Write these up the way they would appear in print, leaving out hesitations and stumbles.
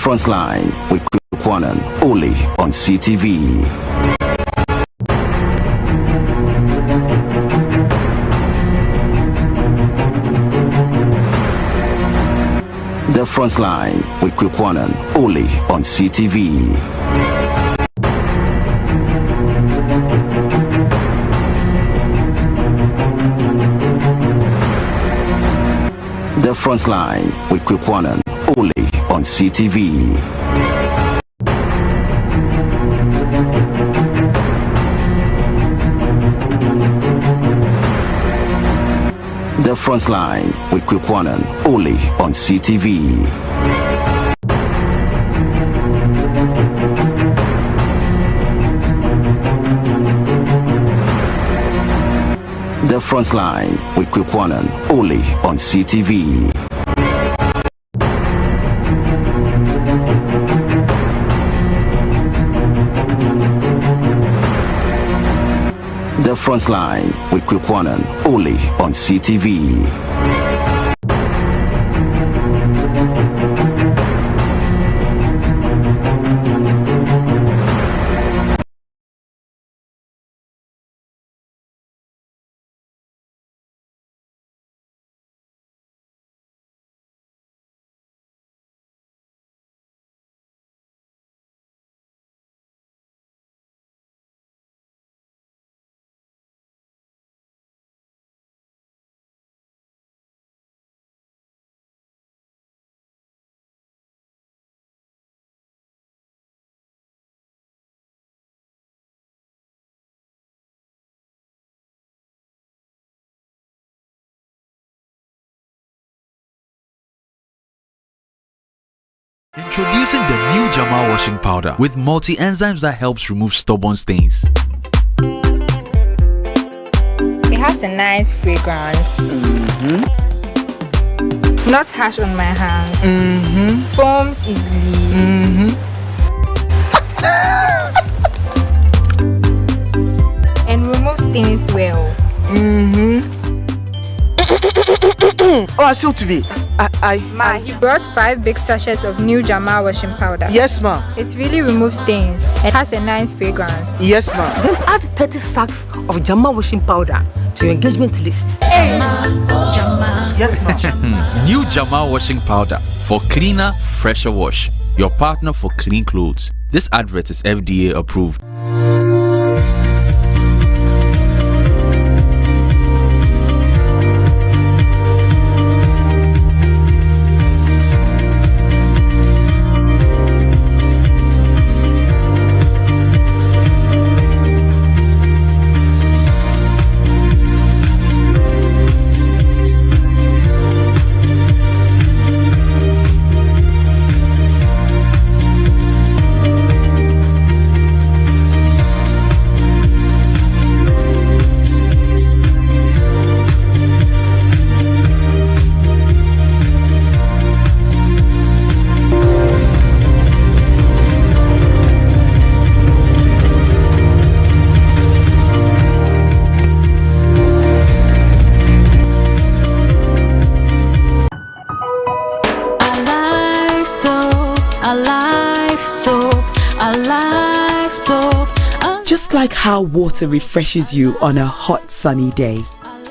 Frontline with Kwanan, only on CTV. The Frontline with Kwanan, only on CTV. The Frontline with Kwanan, only on CTV. The Frontline with Kwanan, only on CTV. The Frontline with Kwanan, only on CTV. The Frontline with Kwanan, only on CTV. Introducing the new Jama washing powder with multi-enzymes that helps remove stubborn stains. It has a nice fragrance. Not harsh on my hands. Foams easily. And removes stains well. Oh, I still to be. Ma, he brought 5 big sachets of new Jama washing powder. Yes, ma. It really removes stains. It has a nice fragrance. Yes, ma. Then add 30 sacks of Jama washing powder to your engagement list. Jama. Yes, ma. New Jama washing powder for cleaner, fresher wash. Your partner for clean clothes. This advert is FDA approved. Just like how water refreshes you on a hot sunny day,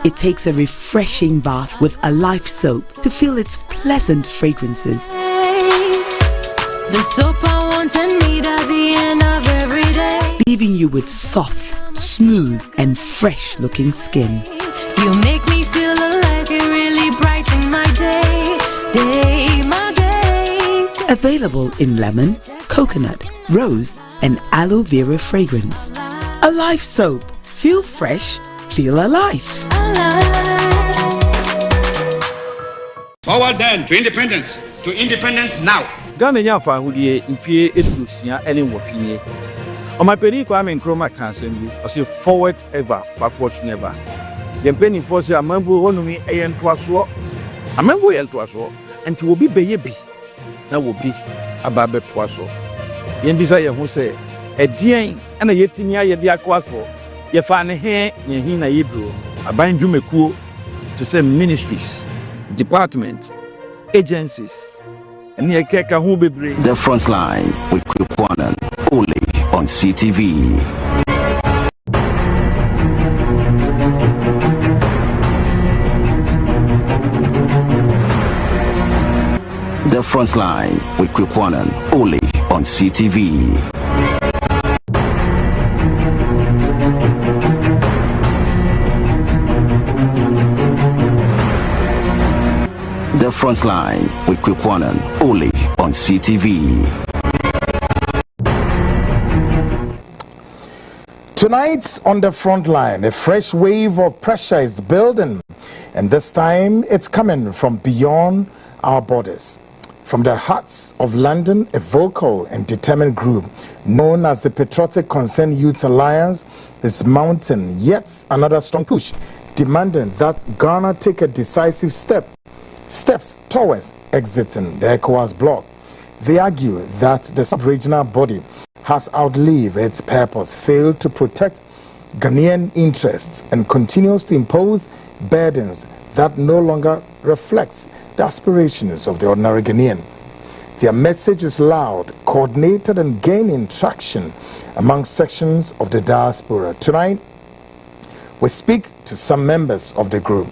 it takes a refreshing bath with a Life soap to feel its pleasant fragrances. The soap I want and need at the end of every day, Leaving you with soft, smooth and fresh looking skin. you make me feel alive, you really brighten my day, my day. Available in lemon, coconut, rose and aloe vera fragrance. A Life soap. Feel fresh, feel alive. Forward then to independence now. Ghana yafa hudie mfie edusia ene wotwe. Omapedi kwa me nkroma kansen bi. Ose forward ever, backward never. Yempeni force amambu honumi eyentwaso. Amambu eyentwaso. Enti obi beye bi. Na obi ababe twaso. Yembisa ye ho se edien na yetimi ayede akwaso. Ye fa ne he ye hin na yedro. Abanjumekuo to say ministries, departments, agencies ɛne ɛkeka ho bebree. The Frontline with Kwekwanen, only on CTV. The Frontline with Kwekwanen, only on CTV. The Frontline with Kwekwanen, only on CTV. Tonight on The Frontline, a fresh wave of pressure is building, and this time it's coming from beyond our borders. From the hearts of London, a vocal and determined group known as the Patriotic Concerned Youth Alliance is mounting yet another strong push, demanding that Ghana take a decisive steps towards exiting the ECOWAS bloc. They argue that the sub-regional body has outlived its purpose, failed to protect Ghanaian interests, and continues to impose burdens that no longer reflects the aspirations of the ordinary Ghanaian. Their message is loud, coordinated, and gaining traction among sections of the diaspora. Tonight, we speak to some members of the group.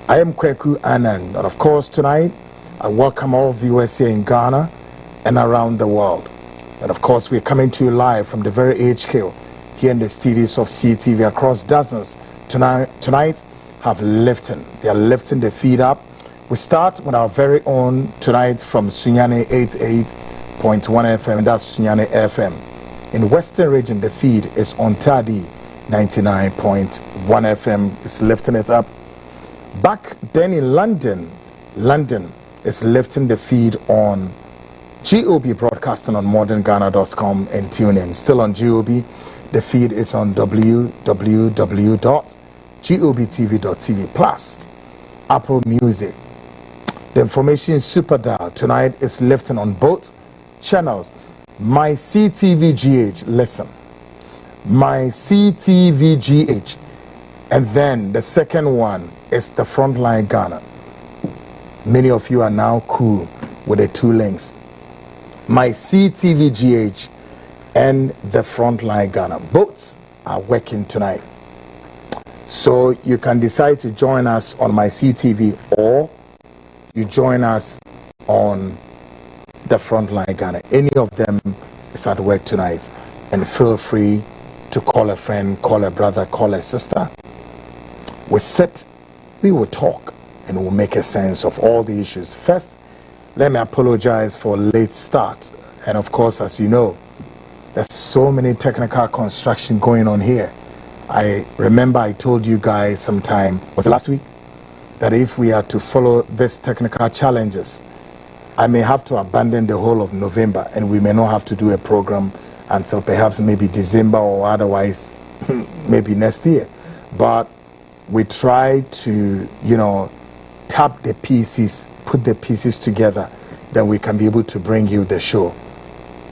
I am Kwekwanen, and of course tonight I welcome all viewers here in Ghana and around the world. And of course we're coming to you live from the very HQ here in the studios of CTV across dozens. Tonight have lifting. They are lifting the feed up. We start with our very own tonight from Sunyane 88.1 FM, that's Sunyane FM. In Western region, the feed is on Tadi 99.1 FM, is lifting it up. Back then in London is lifting the feed on GOB Broadcasting on modernghana.com and TuneIn. Still on GOB, the feed is on www.gobtv.tv plus Apple Music. The information is super dial. Tonight is lifting on both channels. My CTVGH, listen. My CTVGH. And then the second one is the Frontline Ghana. Many of you are now cool with the two links. My CTVGH and the Frontline Ghana. Both are working tonight. So you can decide to join us on my CTV, or you join us on the Frontline Ghana. Any of them is at work tonight. And feel free to call a friend, call a brother, call a sister. We sit, we will talk, and we'll make a sense of all the issues. First, let me apologize for a late start. And of course, as you know, there's so many technical construction going on here. I remember I told you guys sometime, was it last week, that if we are to follow these technical challenges, I may have to abandon the whole of November, and we may not have to do a program until perhaps maybe December, or otherwise maybe next year. But we try to, tap the pieces, put the pieces together, then we can be able to bring you the show,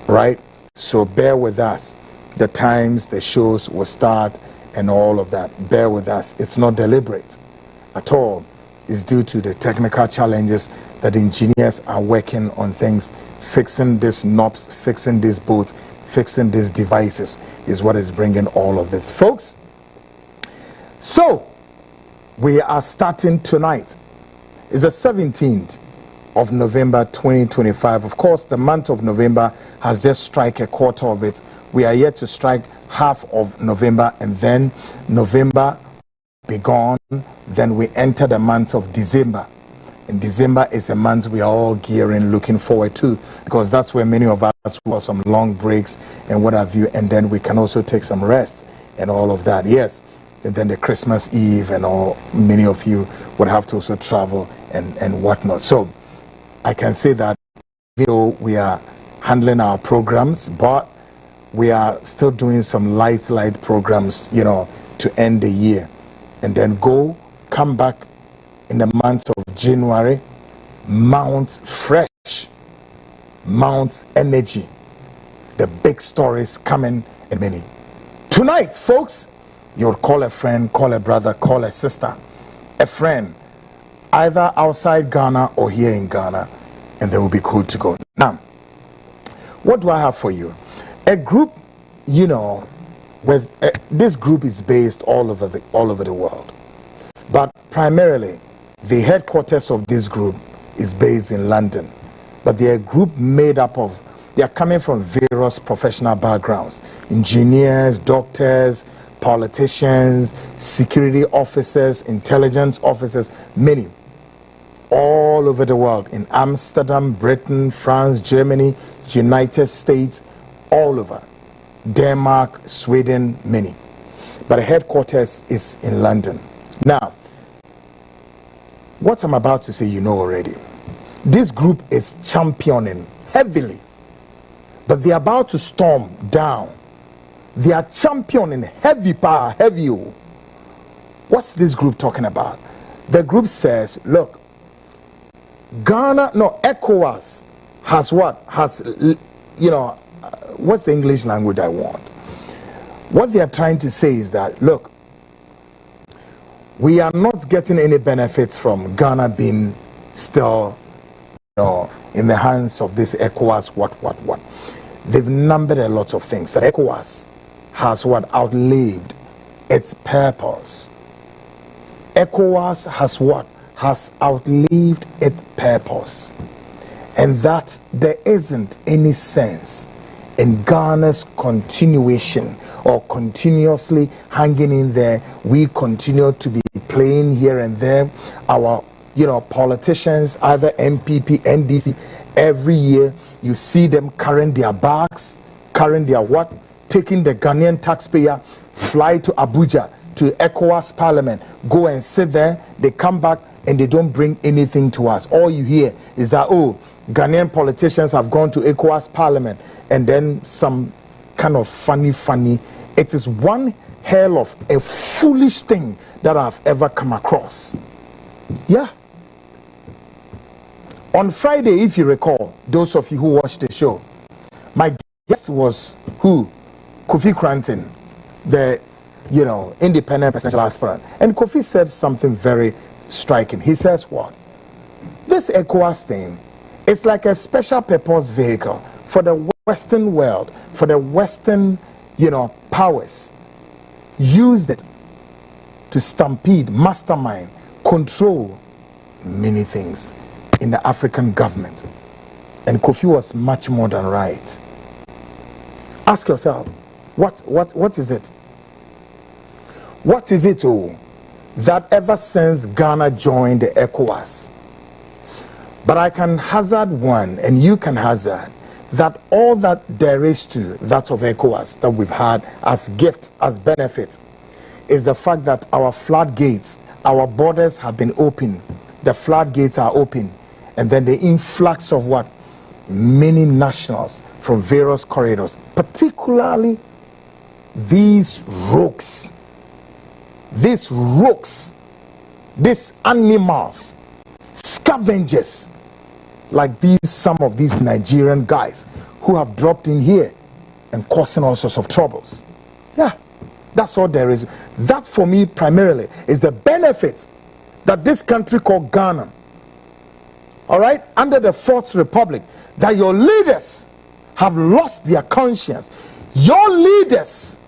right? So bear with us. The times the shows will start and all of that. Bear with us. It's not deliberate at all. It's due to the technical challenges that engineers are working on things, fixing these knobs, fixing these bolts, fixing these devices is what is bringing all of this, folks. So, we are starting tonight. It's the 17th of November 2025. Of course, the month of November has just struck a quarter of it. We are yet to strike half of November, and then November be gone. Then we enter the month of December. And December is a month we are all gearing, looking forward to, because that's where many of us will some long breaks and what have you, and then we can also take some rest and all of that. Yes. And then the Christmas Eve and all, many of you would have to also travel and whatnot. So I can say that we are handling our programs, but we are still doing some light programs, to end the year, and then come back in the month of January, mount fresh, mount energy, the big stories coming and many. Tonight, folks, you'll call a friend, call a brother, call a sister, a friend, either outside Ghana or here in Ghana. and they will be cool to go. Now, what do I have for you? A group, with this group is based all over the world, but primarily the headquarters of this group is based in London. But they're a group made up of, they are coming from various professional backgrounds: engineers, doctors, politicians, security officers, intelligence officers, many, all over the world, in Amsterdam, Britain, France, Germany, United States, all over, Denmark, Sweden, many. But the headquarters is in London. Now, what I'm about to say, you know already. This group is championing heavily, but they're about to storm down. They are championing heavy power, heavy. What's this group talking about? The group says, look, ECOWAS has what? Has, what's the English language I want? What they are trying to say is that, look, we are not getting any benefits from Ghana being still, in the hands of this ECOWAS, what. They've numbered a lot of things. That ECOWAS has outlived its purpose. ECOWAS has has outlived its purpose, and that there isn't any sense in Ghana's continuation or continuously hanging in there. We continue to be playing here and there. Our politicians, either MPP, NDC, every year you see them carrying their bags, carrying their taking the Ghanaian taxpayer, fly to Abuja, to ECOWAS Parliament, go and sit there. They come back and they don't bring anything to us. All you hear is that, Ghanaian politicians have gone to ECOWAS Parliament, and then some kind of funny. It is one hell of a foolish thing that I've ever come across. Yeah. On Friday, if you recall, those of you who watched the show, my guest was who? Kofi Cranton, the independent presidential aspirant. And Kofi said something very striking. He says what? This ECOWAS thing is like a special purpose vehicle for the Western world, for the Western, powers. Used it to stampede, mastermind, control many things in the African government. And Kofi was much more than right. Ask yourself, what is it? What is it that ever since Ghana joined the ECOWAS? But I can hazard one, and you can hazard, that all that there is to that of ECOWAS that we've had as gift, as benefit, is the fact that our floodgates, our borders have been open. The floodgates are open. And then the influx of many nationals from various corridors, particularly these rogues, these animals, scavengers, like some of these Nigerian guys who have dropped in here and causing all sorts of troubles. Yeah, that's all there is. That for me primarily is the benefit that this country called Ghana, all right, under the Fourth Republic, that your leaders have lost their conscience. Your leaders,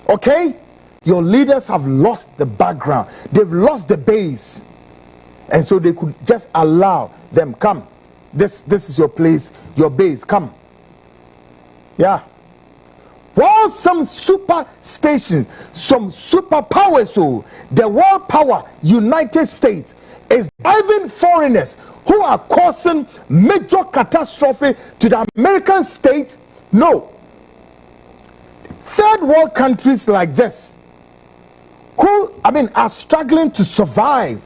okay, your leaders have lost the background. They've lost the base. And so they could just allow them, come. This is your place, your base, come. Yeah. While some super stations, some superpowers, the world power, United States, is driving foreigners who are causing major catastrophe to the American states. No. Third world countries like this, who, are struggling to survive.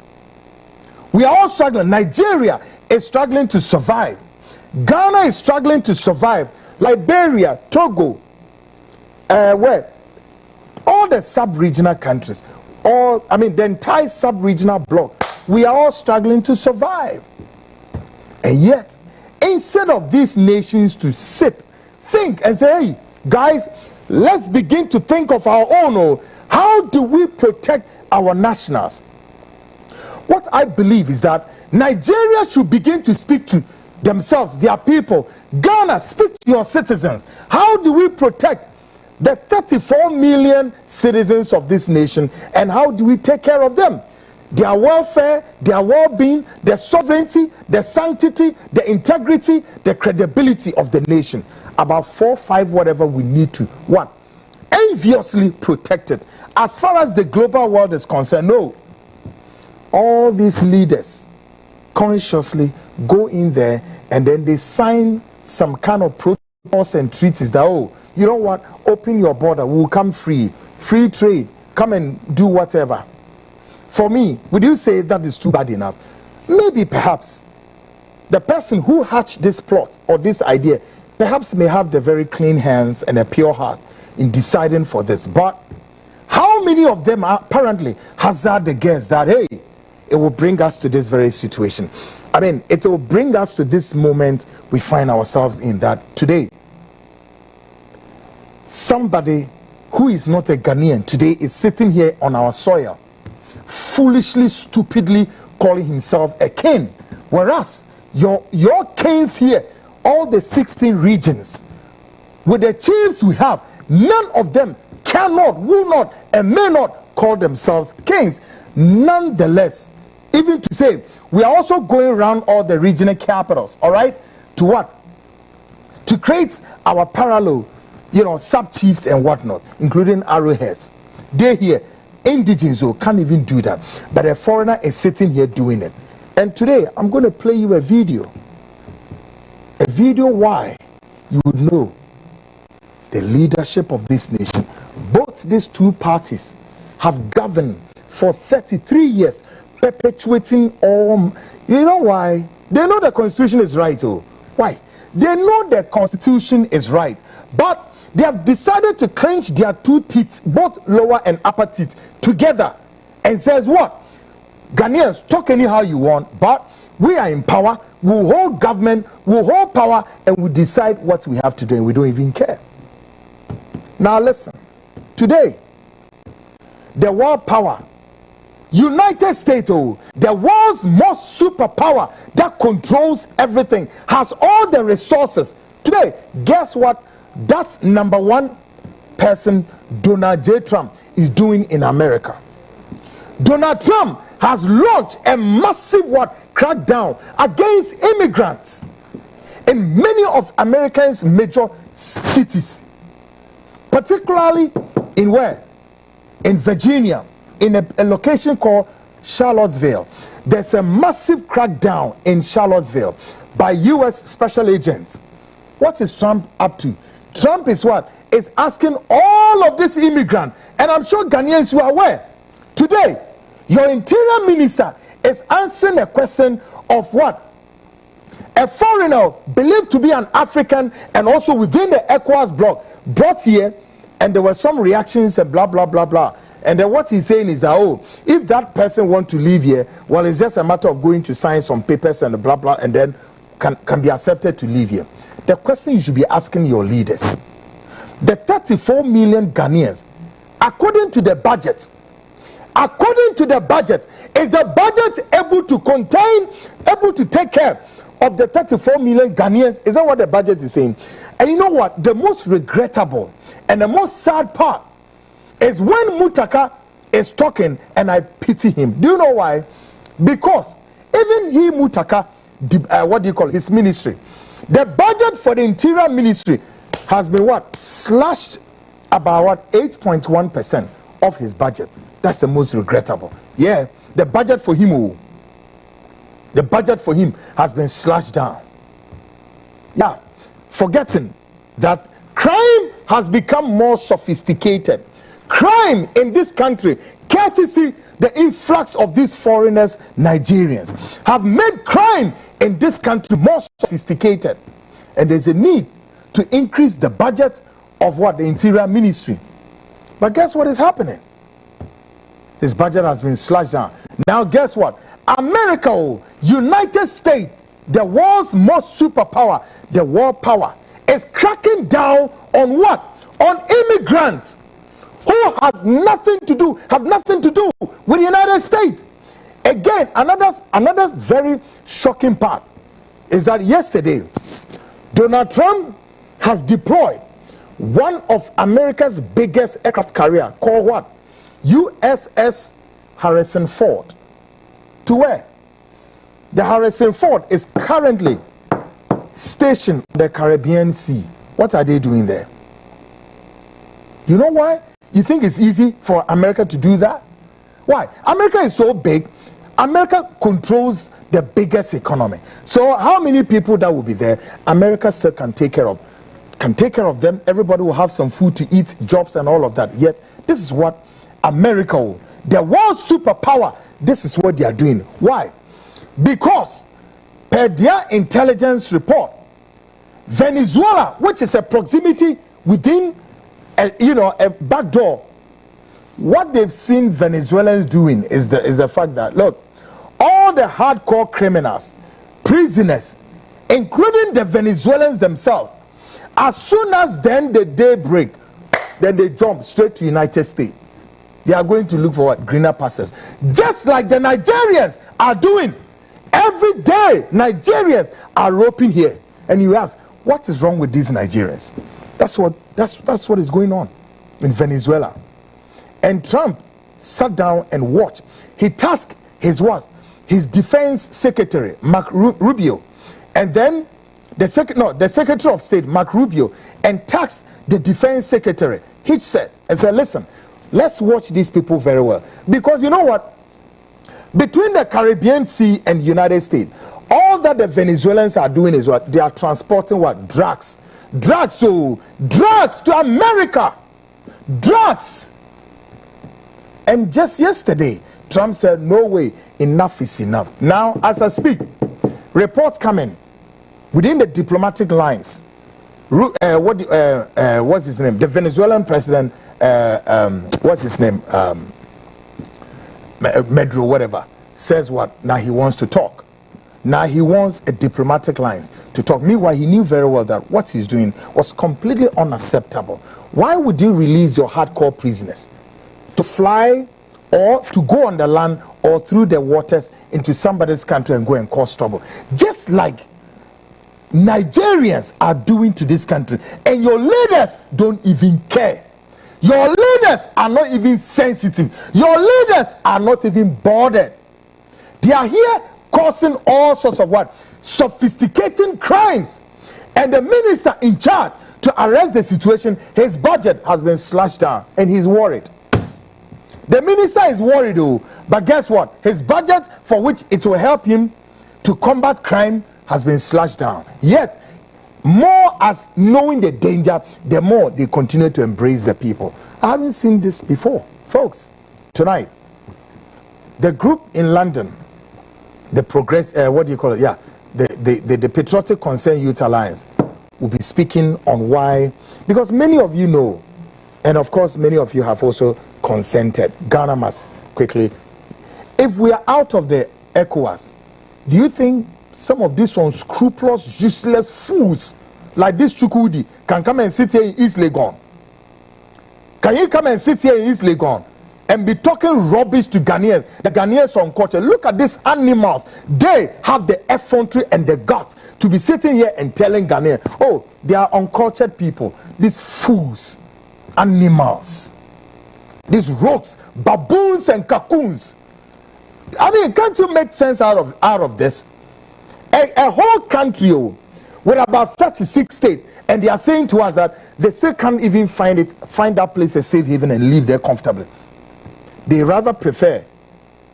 We are all struggling. Nigeria is struggling to survive. Ghana is struggling to survive. Liberia, Togo, where all the sub-regional countries, the entire sub-regional bloc, we are all struggling to survive. And yet, instead of these nations to sit, think and say, hey, guys, let's begin to think of our own. How do we protect our nationals? What I believe is that Nigeria should begin to speak to themselves, their people. Ghana, speak to your citizens. How do we protect the 34 million citizens of this nation, and how do we take care of them? Their welfare, their well-being, their sovereignty, their sanctity, the integrity, the credibility of the nation. About 4, 5, whatever we need to, one, enviously protect it. As far as the global world is concerned, no. All these leaders consciously go in there and then they sign some kind of protocols and treaties that, oh, you know what, open your border, we'll come free trade, come and do whatever. For me, would you say that is too bad enough? Maybe perhaps the person who hatched this plot or this idea perhaps may have the very clean hands and a pure heart in deciding for this. But how many of them apparently hazard the guess that, hey, it will bring us to this very situation? I mean, it will bring us to this moment we find ourselves in, that today somebody who is not a Ghanaian today is sitting here on our soil, foolishly, stupidly calling himself a king, whereas your kings here, all the 16 regions, with the chiefs we have, none of them cannot, will not, and may not call themselves kings. Nonetheless, even to say, we are also going around all the regional capitals, all right, to what? To create our parallel, sub-chiefs and whatnot, including arrowheads. They here, indigenous can't even do that, but a foreigner is sitting here doing it. And today I'm going to play you a video why you would know the leadership of this nation. Both these two parties have governed for 33 years, perpetuating all. You know why? They know the constitution is right. Oh, why? They know the constitution is right, but they have decided to clench their two teeth, both lower and upper teeth, together, and says what? Ghanaians, talk anyhow you want, but we are in power, we'll hold government, we'll hold power, and we decide what we have to do, and we don't even care. Now listen, today, the world power, United States, the world's most superpower that controls everything, has all the resources. Today, guess what? That's number one person Donald J. Trump is doing in America. Donald Trump has launched a massive crackdown against immigrants in many of America's major cities, particularly in where? In Virginia, in a location called Charlottesville. There's a massive crackdown in Charlottesville by U.S. special agents. What is Trump up to? Trump is what? Is asking all of these immigrants, and I'm sure Ghanaians you are aware. Today, your interior minister is answering a question of what? A foreigner believed to be an African and also within the ECOWAS bloc brought here, and there were some reactions and blah, blah, blah, blah. And then what he's saying is that, oh, if that person wants to live here, well, it's just a matter of going to sign some papers and blah, blah, and then can be accepted to live here. The question you should be asking your leaders, the 34 million Ghanaians, according to the budget, is the budget able to contain, able to take care of the 34 million Ghanaians? Is that what the budget is saying? And you know what? The most regrettable and the most sad part is when Mutaka is talking, and I pity him. Do you know why? Because even he, Mutaka, his ministry, the budget for the interior ministry has been slashed about 8.1% of his budget. That's the most regrettable. Yeah, the budget for him, has been slashed down. Yeah, forgetting that crime has become more sophisticated. Crime in this country, courtesy the influx of these foreigners, Nigerians, have made crime in this country more sophisticated. And there's a need to increase the budget of the interior ministry. But guess what is happening? This budget has been slashed down. Now guess what? America, United States, the world's most superpower, the world power, is cracking down on what? On immigrants who have nothing to do with the United States. Again, another very shocking part is that yesterday, Donald Trump has deployed one of America's biggest aircraft carrier called what? USS Harrison Ford. To where? The Harrison Ford is currently stationed in the Caribbean Sea. What are they doing there? You know why? You think it's easy for America to do that? Why? America is so big. America controls the biggest economy. So how many people that will be there? America still can take care of them. Everybody will have some food to eat, jobs and all of that. Yet this is what America, the world superpower, this is what they are doing. Why? Because per their intelligence report, Venezuela, which is a proximity within a back door, what they've seen Venezuelans doing is the fact that, look, all the hardcore criminals, prisoners, including the Venezuelans themselves, as soon as then the day break, then they jump straight to United States. They are going to look for what? Greener pastures. Just like the Nigerians are doing. Every day, Nigerians are roping here. And you ask, what is wrong with these Nigerians? That's what is going on in Venezuela. And Trump sat down and watched. He tasked his defense secretary, Mark Rubio, and then the Secretary of State, Mark Rubio, and tasked the defense secretary, Hitchset, and said, listen, let's watch these people very well. Because you know what? Between the Caribbean Sea and United States, all that the Venezuelans are doing is what? They are transporting what? Drugs. Drugs to America. Drugs. And just yesterday, Trump said, no way, enough is enough. Now, as I speak, reports coming within the diplomatic lines. What's his name? The Venezuelan president, what's his name? Medro, whatever, says what? Now he wants to talk. Now he wants a diplomatic lines to talk. Meanwhile, he knew very well that what he's doing was completely unacceptable. Why would you release your hardcore prisoners to fly or to go on the land or through the waters into somebody's country and go and cause trouble? Just like Nigerians are doing to this country, and your leaders don't even care. Your leaders are not even sensitive. Your leaders are not even bothered. They are here causing all sorts of what? Sophisticated crimes. And the minister in charge to arrest the situation, his budget has been slashed down and he's worried. The minister is worried though, but guess what? His budget for which it will help him to combat crime has been slashed down. Yet, more as knowing the danger, the more they continue to embrace the people. I haven't seen this before. Folks, tonight, the group in London, the the Patriotic Concern Youth Alliance will be speaking on why, because many of you know, and of course many of you have also consented. Ghana must quickly, if we are out of the ECOWAS, do you think some of these unscrupulous, useless fools like this Chukudi can come and sit here in East Legon? Can you come and sit here in East Legon and be talking rubbish to Ghanaians? The Ghanaians are uncultured. Look at these animals. They have the effrontery and the guts to be sitting here and telling Ghanaians, oh, they are uncultured people. These fools, animals, these rogues, baboons and cocoons. I mean, can't you make sense out of this? A whole country with about 36 states, and they are saying to us that they still can't even find that place a safe haven and live there comfortably. They rather prefer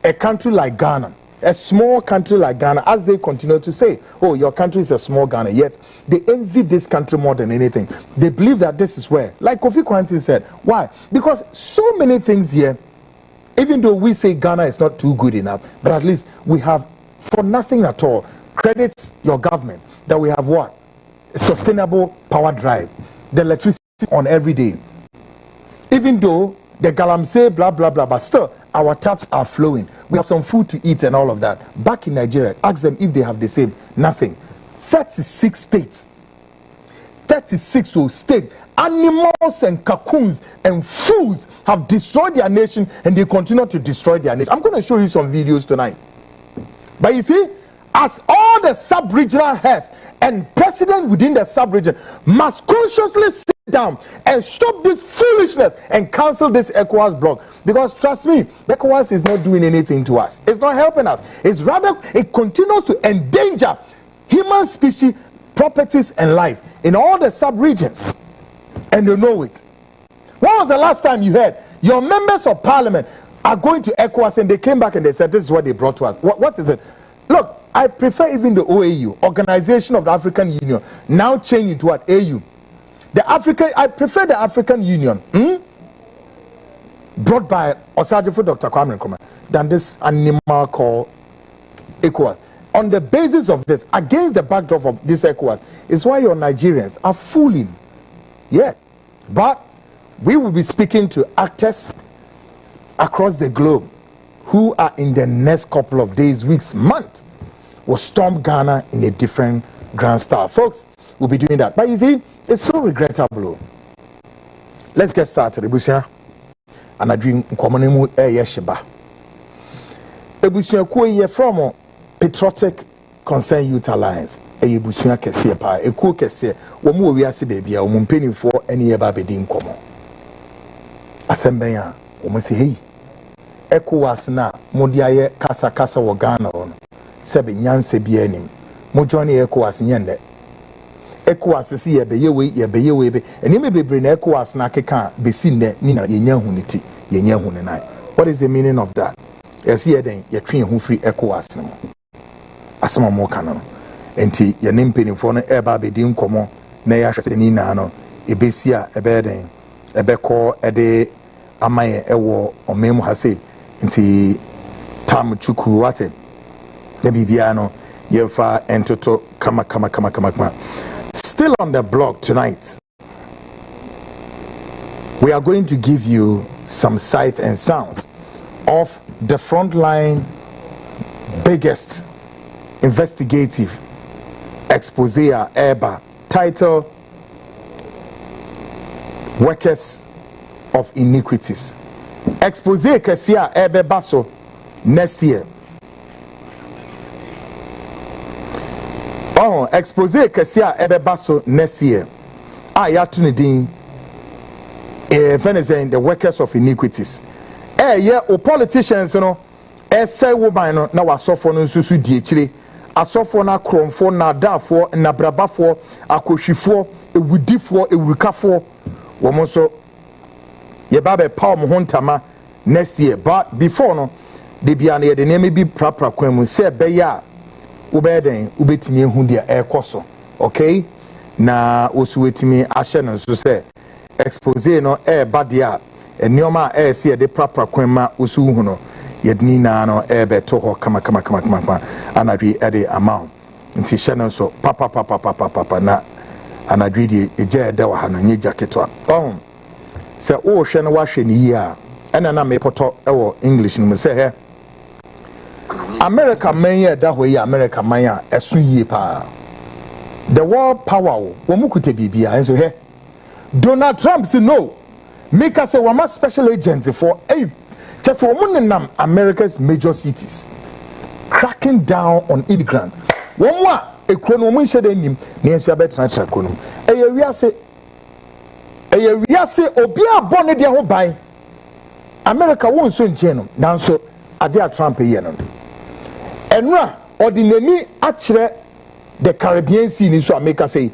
a country like Ghana, a small country like Ghana, as they continue to say, oh, your country is a small Ghana, yet they envy this country more than anything. They believe that this is where, like Kofi Kwanti said, why? Because so many things here, even though we say Ghana is not too good enough, but at least we have, for nothing at all, credits your government that we have what? A sustainable power drive, the electricity on every day. Even though the galamsey, blah, blah, blah, but still our taps are flowing. We have some food to eat and all of that. Back in Nigeria, ask them if they have the same. Nothing. 36 states. 36 state. Animals and cocoons and fools have destroyed their nation, and they continue to destroy their nation. I'm going to show you some videos tonight. But you see, as all the sub-regional heads and presidents within the sub-region must consciously sit down and stop this foolishness and cancel this ECOWAS bloc. Because trust me, ECOWAS is not doing anything to us. It's not helping us. It's rather, it continues to endanger human species, properties, and life in all the sub-regions. And you know it. When was the last time you heard your members of parliament are going to ECOWAS and they came back and they said this is what they brought to us? What is it? Look, I prefer even the OAU, Organization of the African Union, now changing to what? AU. I prefer the African Union, brought by Osajifo Dr. Kwame Nkrumah, than this animal called ECOWAS. On the basis of this, against the backdrop of this ECOWAS, is why your Nigerians are fooling. Yeah. But we will be speaking to actors across the globe who are in the next couple of days, weeks, months, will storm Ghana in a different grand style. Folks, we'll be doing that. But you see, it's so regrettable. Let's get started. Ebusia, and I drink Nkomonemu Yeshiba. Ebusia Kuye from Patriotic Concern Youth Alliance. Ebusia Kese Pa, Eku Kese, Womu Wiase Baby, Omumpeni for any Babedi Nkomo. Asembeya, Omasi Hey. ECOWAS na Modiaye Kasa Kasa Wagana on Sebe Nyanse Bienim. Mojoni ECOWAS Nyende. ECOWAS si ye be and you may be bring ECOWAS na keka be seen there nina yenyanhuniti yenyanhunenai. What is the meaning of that? Yes, ye then ye train who free ECOWAS no. Asama mo kanon. Enti ye nimpeni for no eba be din komo na ya hwese ni na no ebesia ebe den ebe ko ede amaye ewo omemu hase nti tam chuku wate the bibiano yefa entoto kama. Still on the blog tonight, we are going to give you some sights and sounds of the frontline biggest investigative expose EBA title Workers of Iniquities. Expose Kesia Ebe Baso next year. Oh, expose Kesia Ebe Baso next year. Yatunidin saying the workers of iniquities. Yeah, o politicians no say wo ban no na wasofo no nsusu die chire. Asofo na kromfo na dafo na brabafo akohwifo ewudifo ewurikafo womo so ye babe palm hontama next year. But before no de bia na ye de neme bi prapra kwan mu se be ya ubeden ubetimi ehu dia ekoso. Okay, na osuwetimi ahye no so se expose no badia enioma se de prapra kwan ma osu hu no yedni na no be to ho kama anadwi ede amount nti hye no so papa na anadwi de eje ede wa ha no nye jacketwa se o hwe no wa hwe ni yi a ena na me poto ewo English no se he America man ye da ho yi America man a esu yi pa the world power wo mukute bibia enso he Donald Trump say no make us a wama special agent for just woman in America's major cities cracking down on immigrants. One more a chronomen shed in him near Sabet Chronom. A say Obia bonnet dia ho by America won't soon genome. Now so Adia Trump a yenon. And ordinary actually the Caribbean Sea in so America say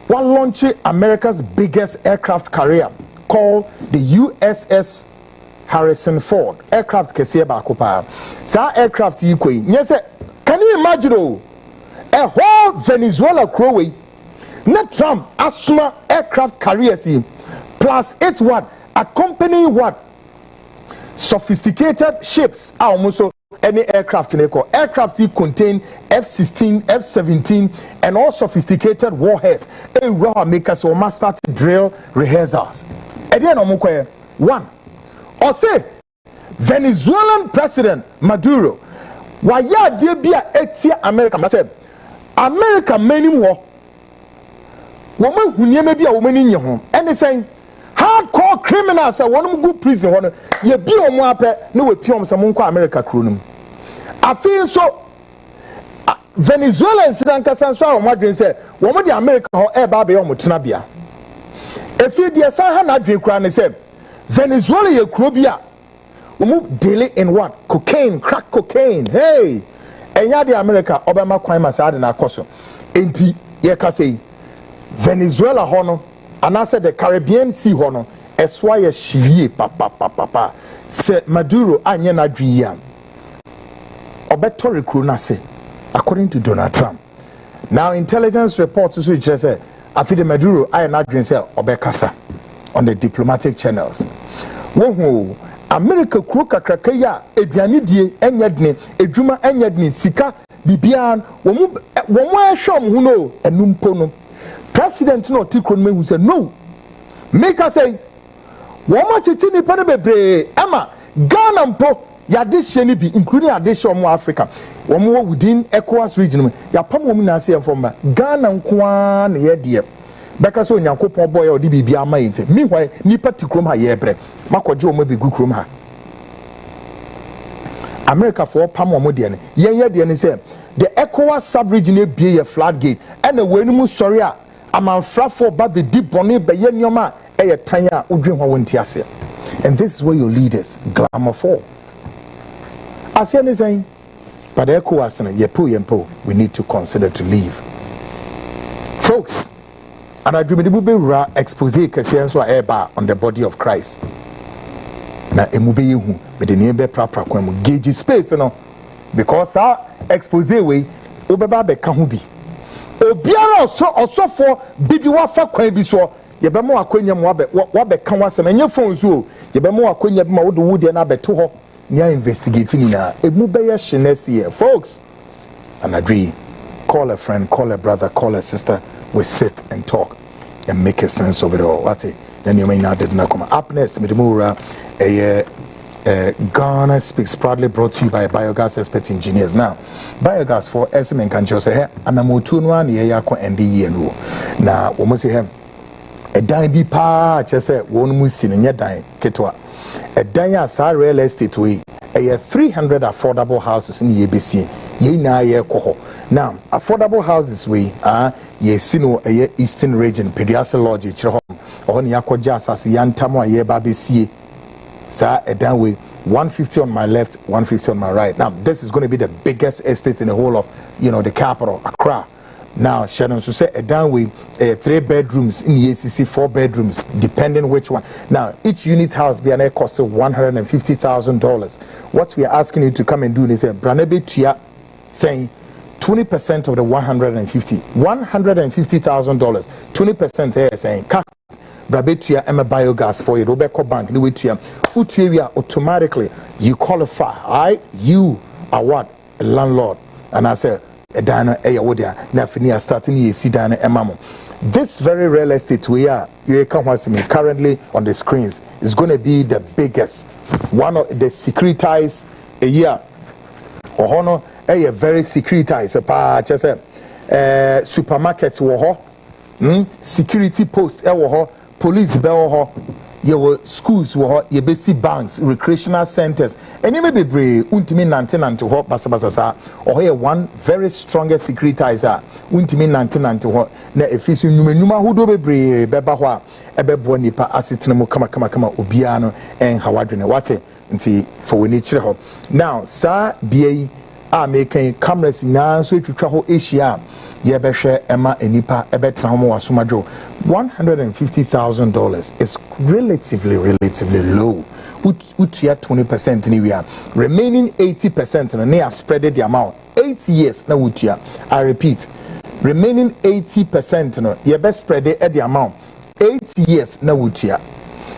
one launch America's biggest aircraft carrier called the USS Harrison Ford aircraft kese ba kopa sa aircraft yi koi nyese can you imagine a whole Venezuela crowway na Trump asuma aircraft carriers plus it's what accompanying what sophisticated ships almost any aircraft in eco aircraft contain F-16 F-17 and all sophisticated warheads a raw makers or master drill rehearsals one or say Venezuelan President Maduro why ya dear be a America must say America many war woman who near maybe a woman in your home. And they saying hardcore criminals are one of good prison. One ye be on one pet, no pium some America crunum. I feel so Venezuela and Sri Lanka Sansa Madrid said, woman the America or air baby on Mutanabia. If you dear Sahana drink crown said Venezuela ye crobia. We move daily in what? Cocaine, crack cocaine. Hey! And ya the America, Obama Kwame Masad and Akoso. Enti, ye can say Venezuela hono, and I said the Caribbean Sea hono, as why a she papa. Se Maduro anya na dwiya. Obetori krunase, according to Donald Trump. Now, intelligence reports also just say, Afide Maduro aya na dwiya say Obekasa on the diplomatic channels. Wohu. America kuro kakraka ya eduane die enyadne edwuma enyadne sika bibian wo ehwom hu no enumpo no president no tikro no hu say no make us say wo ma chichi ni pa no bebre ama Ghana mpo ya de hye ni bi including addition mo Africa wo mo within ECOWAS region ya pam wo na say from Ghana nkoa na ye de beka so nyankopon boy o di bibia ma yente meanwhile ni patikrom ha ye bre makoje o ma be gukrom ha America for pam o mo de ne ye de ne say the ECOWAS sub-region e bie ye floodgate and the way mu sorry a amanfra for ba be di bone be ye nyoma e ye tan a odwen ho wonti ase and this is where your leaders glamour for as you saying but the ECOWAS no ye po we need to consider to leave folks. And I dream the ra expose kesienso eba on the body of Christ. Na emube yehu me de ne be prapra kwam gauge space no because our expose we obeba be ka ho bi. Obiara osofo bidi wa fa kwan bi so ye be mo akwanya mo wa be ka wasem enye phone so ye be mo akwanya bi ma wo do wo de na beto ho nya investigate ni na emube ye hyenese folks. And I dream call a friend, call a brother, call a sister. We sit and talk and make a sense of it all. What's it? Then you may not did not come up next. Midimura, Ghana Speaks proudly brought to you by Biogas Expert Engineers. Now, Biogas for SM and Kancho say, and I'm Mutunwa, Yako and the now, we must say, a dime be pa, just say, one musin in your dime, Ketwa. A dime real estate way, 300 affordable houses in the ABC. Now, affordable houses we are sino a eastern region, Pediasa Lodge, Chirhom, or Yakojas as Yantamo, ye Babisi, sir, a down way 150 on my left, 150 on my right. Now, this is going to be the biggest estate in the whole of the capital, Accra. Now, Shannon so say a down way 3 bedrooms in the ACC, 4 bedrooms, depending which one. Now, each unit house be an cost of $150,000. What we are asking you to come and do is a Branebe Tia saying 20% of the $150,000, 20% saying cut Brabetia Emma Biogas for your Robeco Bank, the Utia automatically you qualify. You are what? A landlord. And I say a dana wodia nafinia starting ye see dana emamo. This very real estate we are you come me currently on the screens is going to be the biggest one of the securitized a year or honor a very securitized supermarkets wo security post police bell your schools wo your basic banks, recreational centers, and you may be brave untimi nante ho basabasa or here one very strongest securitizer untimi nante ho na efisi nyuma ho do be brave beba ho a ebebo nipa asetena mu kama obia no en hawadwene wate nti for we ni kire ho now sa bia a making cameras na so etwitwa ho Asia ye behwe ema enipa ebetena ho wasomadwo $150,000 is relatively low. Utia 20% ni we are remaining 80% na near spreaded the amount 8 years na utia. I repeat, remaining 80% no ye best spread at the amount 8 years na utia.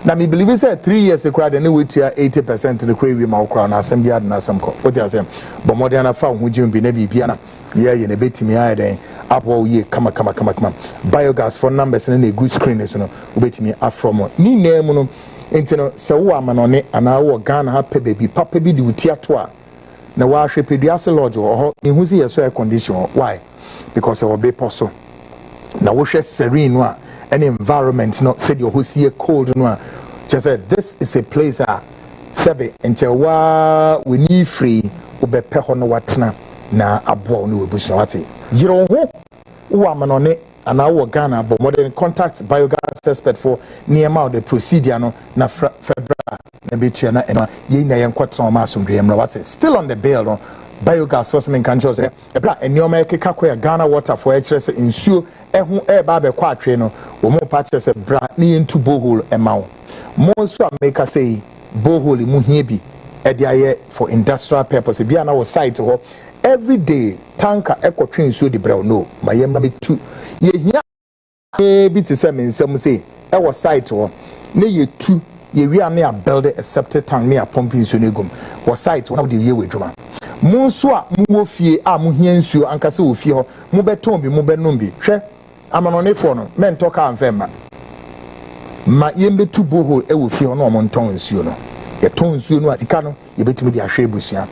Now me believe say 3 years e crowd na utia 80% the crave ma crowd na asem bia na asem ko. What you say? But more than afa hu jim bi na bibia na ye na betimi aye den apwo ye kama biogas for numbers na a good screen so no ubetimi afrom ni name no enti no se wo amanone ana wo Ghana ha pe baby papa bi di utiato a na wa hwe Pediasa Lodge ho ehu si yeso air condition why because e wo be poso na wo hwe serene no an environment no said your hosie cold no just said this is a place sebe enchewa we need free obepe ho no watena na abo no webusu wate yiro ho wo amanone ana wo Ghana but modern contact biogas expert for niema the procedure no na febra na betua na ena ye na yenkotron ma asomdwe mra wate still on the bail no biogas was men can just ebra enioma ekeka kwa Ghana water for ekirese nsuo ehu eba be kwa atwe no wo mo pa kirese bra ni into borehole emawo mo nso ameka say borehole mu hie bi e de aye for industrial purpose bia na wo site ho every day tanker ekotwe nsuo di bra no mayem na betu ye hia bi ti se mensem say e wo site ho na ye tu ye wi ame a build a septic tank ne a pump nsuo negum wo site wo na de ye wedwuma mo nso a mo wo fie a mo hia nsuo ankase wo fie ho mo beton bi mo benom bi hwe amanonefo no men toka amfema ma yembe tu borehole e wo fie ho no mo nton nsuo no ye ton nsuo no asika no ye betimi de ahwe busia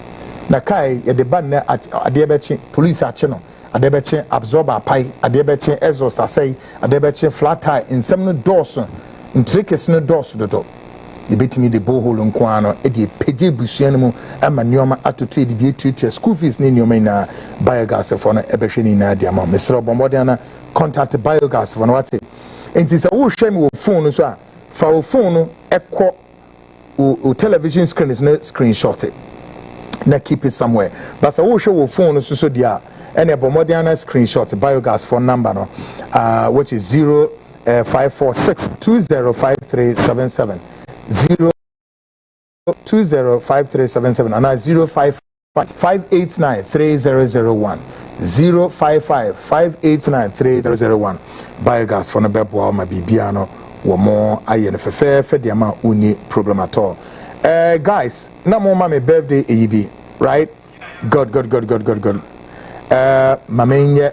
na kai ye de ban na ade bechi police ache no ade bechi absorber pai ade bechi exhaust asai ade bechi flat tire insem no doors intricate no doors do ye betimi de borehole nko ano e de peje busia no mu ama nioma atoto e de bi etutu school fees ne nioma na biogas for no e behwe ni na de ama mesro bombode na contact biogas for no wate enti se wo hwe me wo phone so a fa wo phone no ekọ o television screen is no screenshot it na keep it somewhere but se wo hwe wo phone no so dia ene bombode na screenshot biogas phone number no which is 0546205377 0205377 and 0555893001 05558930001 biogas for no bebo ma bibia no wo mo aye no fefe de ma uni problem at all guys na mo ma me birthday eyibi right god mamenye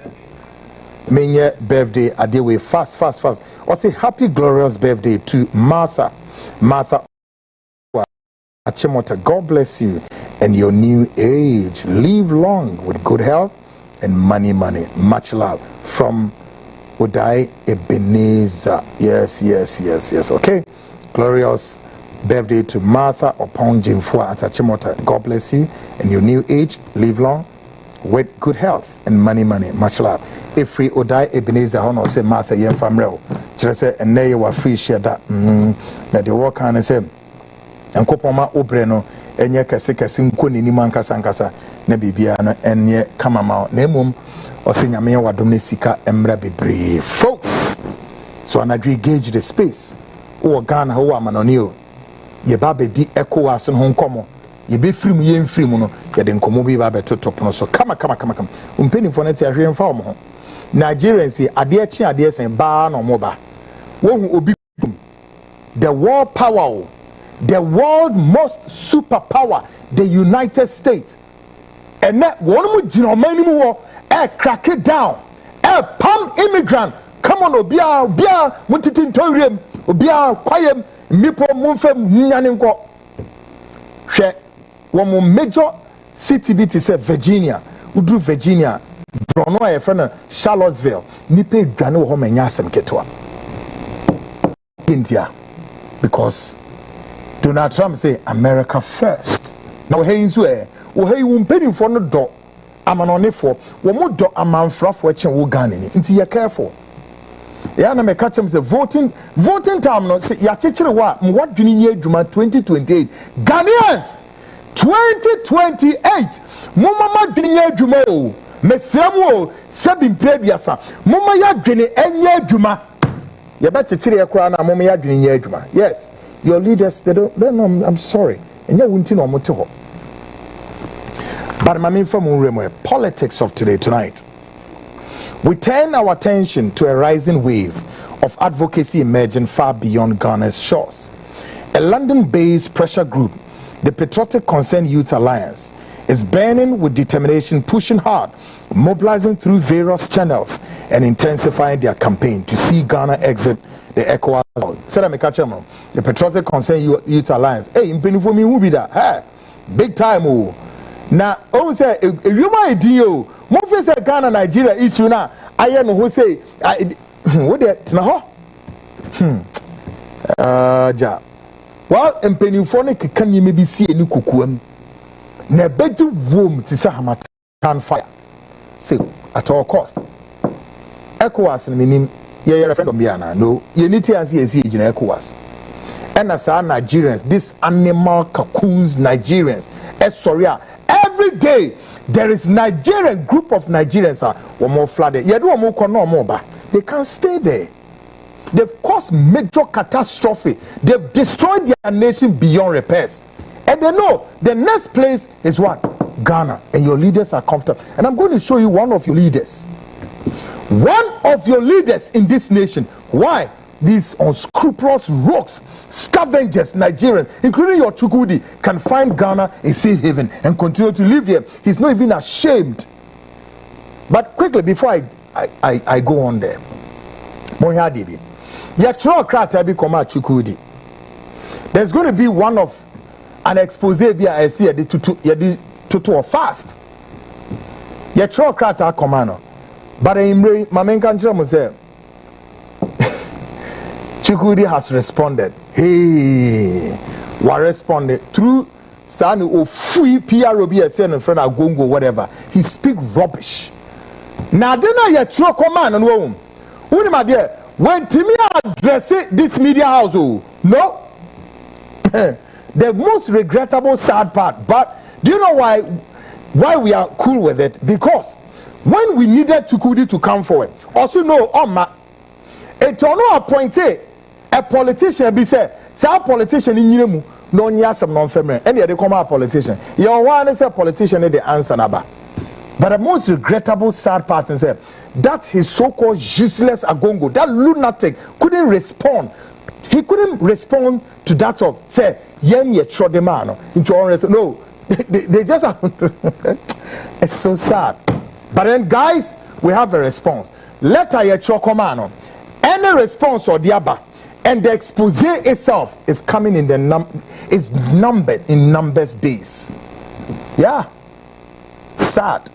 birthday adewe fast or say happy glorious birthday to Martha Achimota. God bless you and your new age. Live long with good health and money. Much love from Udai Ebenezer. Yes. Okay. Glorious birthday to Martha upon Jimfua at Achimota. God bless you and your new age. Live long with good health and money. Much love. If free Udai Ebenezer hono say Martha yem famrel. Just say and nay you are free share that. Now the work and say Enkopoma obreno enye kese nkoni ni mankasa na bibia na enye kamama na emom osinyame wadom ne sika emra bebre folks so anadwe gauge the space o Ghana ho amanoni o ye ba be di ECOWAS no nkomo ye be firim ye mfirim no ye de nkomo bi ba betotop no so kama umpeni fo na ti ahwe mfa omo ho Nigerians ade chi ade sen ba no mo ba wo hu obi the world power the world most superpower, the United States. And that one more gentleman more crack it down. Palm immigrant. Come on, Obia, Mutitin Torium, Obia, Quayem, Mipo Mufem, Nyanenko. She one more major city bit is Virginia. Udru Virginia, Bruno, a friend Charlottesville, Nipe Dano Home and Yasam Ketwa. India. Because Donald Trump say America first. Now hey nso hey wumpeni for no do amanone for wo mo do amanfra for echen wo Ghana ni nti ye careful ya na me catch them say voting time no say ya chechire wa mwadwini nye adwuma 2028 Ghanaians 2028 mumma madwini nye adwuma o mesrem o sebi mpreduasa mumma ya dwene enye adwuma ye ba chechire ye kura na mumma ya dwene nye adwuma yes. Your leaders, they don't know, I'm sorry. And you won't know what. But my main politics of today, tonight. We turn our attention to a rising wave of advocacy emerging far beyond Ghana's shores. A London-based pressure group, the Patriotic Concerned Youth Alliance, is burning with determination, pushing hard, mobilizing through various channels, and intensifying their campaign to see Ghana exit the ECOWAS. Said I catch them. The Patriotic Concerned Youth Alliance. Hey, in for me, who be that? Hey, big time. Now, oh, say, you might deal. More say Ghana, Nigeria issue now. I am who say, what that now? Ja. While Empenufonic can you maybe see a new cuckoo? Ne better womb to Sahamat can fire. Say, at all cost. ECOWAS and meaning, you're a friend of Biana. No, you need to see in ECOWAS. And as our Nigerians, these animal cocoons Nigerians, sorry, every day there is Nigerian group of Nigerians are more flooded. You do more, they can't stay there. They've caused major catastrophe. They've destroyed their nation beyond repairs. And they know the next place is what? Ghana. And your leaders are comfortable. And I'm going to show you one of your leaders. One of your leaders in this nation. Why? These unscrupulous rogues, scavengers, Nigerians, including your Chukudi, can find Ghana a safe haven and continue to live here. He's not even ashamed. But quickly, before I go on there, Moya Dibi, there's going to be one of an expose I see to fast. Yatro commando. But Imre, my main country must say, Chukudi has responded. Hey, what responded through Sanu or free PROB as in friend of Gongo, whatever. He speak rubbish. Now, then I Yatro command and home. When my dear, when Timmy address this media house, no. The most regrettable sad part, but do you know why we are cool with it? Because when we needed Chukudi to come forward, also no it no appointed a politician be said, say politician in you no nyasam non feminine and they come out politician. Your one is a politician in the answer naba. But the most regrettable sad part is that his so-called useless Agongo, that lunatic couldn't respond. He couldn't respond to that of say yen ye trodemano into unrest. No, they just it's so sad. But then guys, we have a response. Letter ye trokomano. Any response or diaba, and the expose itself is coming in the is numbered in numbers days. Yeah, sad.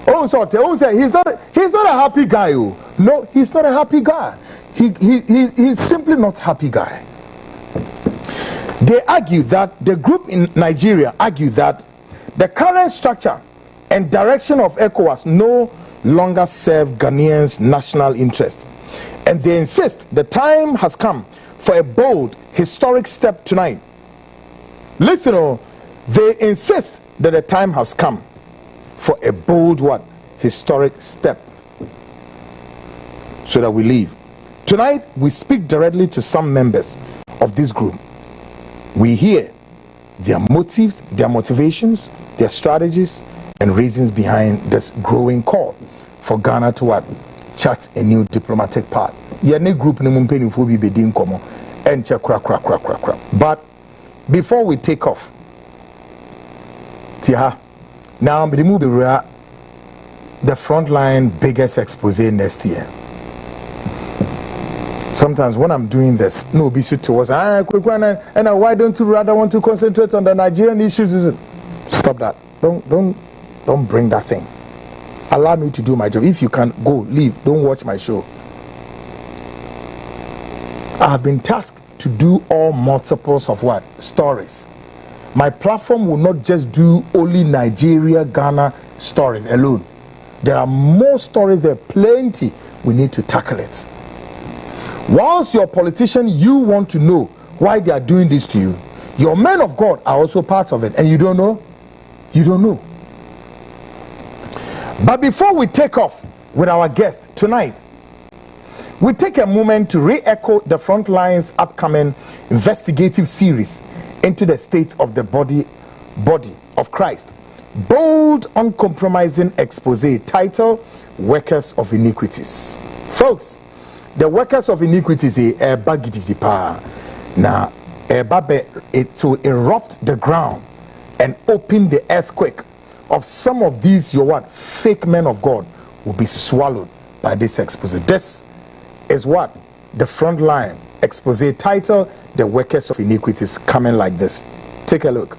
So he's not a happy guy. No, he's not a happy guy. He's simply not a happy guy. They argue that the group in Nigeria argue that the current structure and direction of ECOWAS no longer serve Ghanaians' national interest. And they insist the time has come for a bold, historic step tonight. Listen, they insist that the time has come for a bold what? Historic step. So that we leave. Tonight, we speak directly to some members of this group. We hear their motives, their motivations, their strategies, and reasons behind this growing call for Ghana to what? Chart a new diplomatic path. Yene group ni mumpeni fubi bedin komo enche kra. But before we take off, Tiha, now we move the frontline biggest expose next year. Sometimes when I'm doing this, no be suit towards quick one and why don't you rather want to concentrate on the Nigerian issues? Stop that. Don't bring that thing. Allow me to do my job. If you can go, leave. Don't watch my show. I have been tasked to do all multiples of what? Stories. My platform will not just do only Nigeria, Ghana stories alone. There are more stories, there are plenty. We need to tackle it. Whilst you're a politician, you want to know why they are doing this to you. Your men of God are also part of it, and you don't know? You don't know. But before we take off with our guest tonight, we take a moment to re-echo the Frontline's upcoming investigative series into the state of the body of Christ. Bold, uncompromising expose title, Workers of Iniquities. Folks, the workers of iniquities are bagidi now it to erupt the ground and open the earthquake of some of these your what fake men of God will be swallowed by this expose. This is what the Frontline expose title, the workers of iniquities, coming like this. Take a look.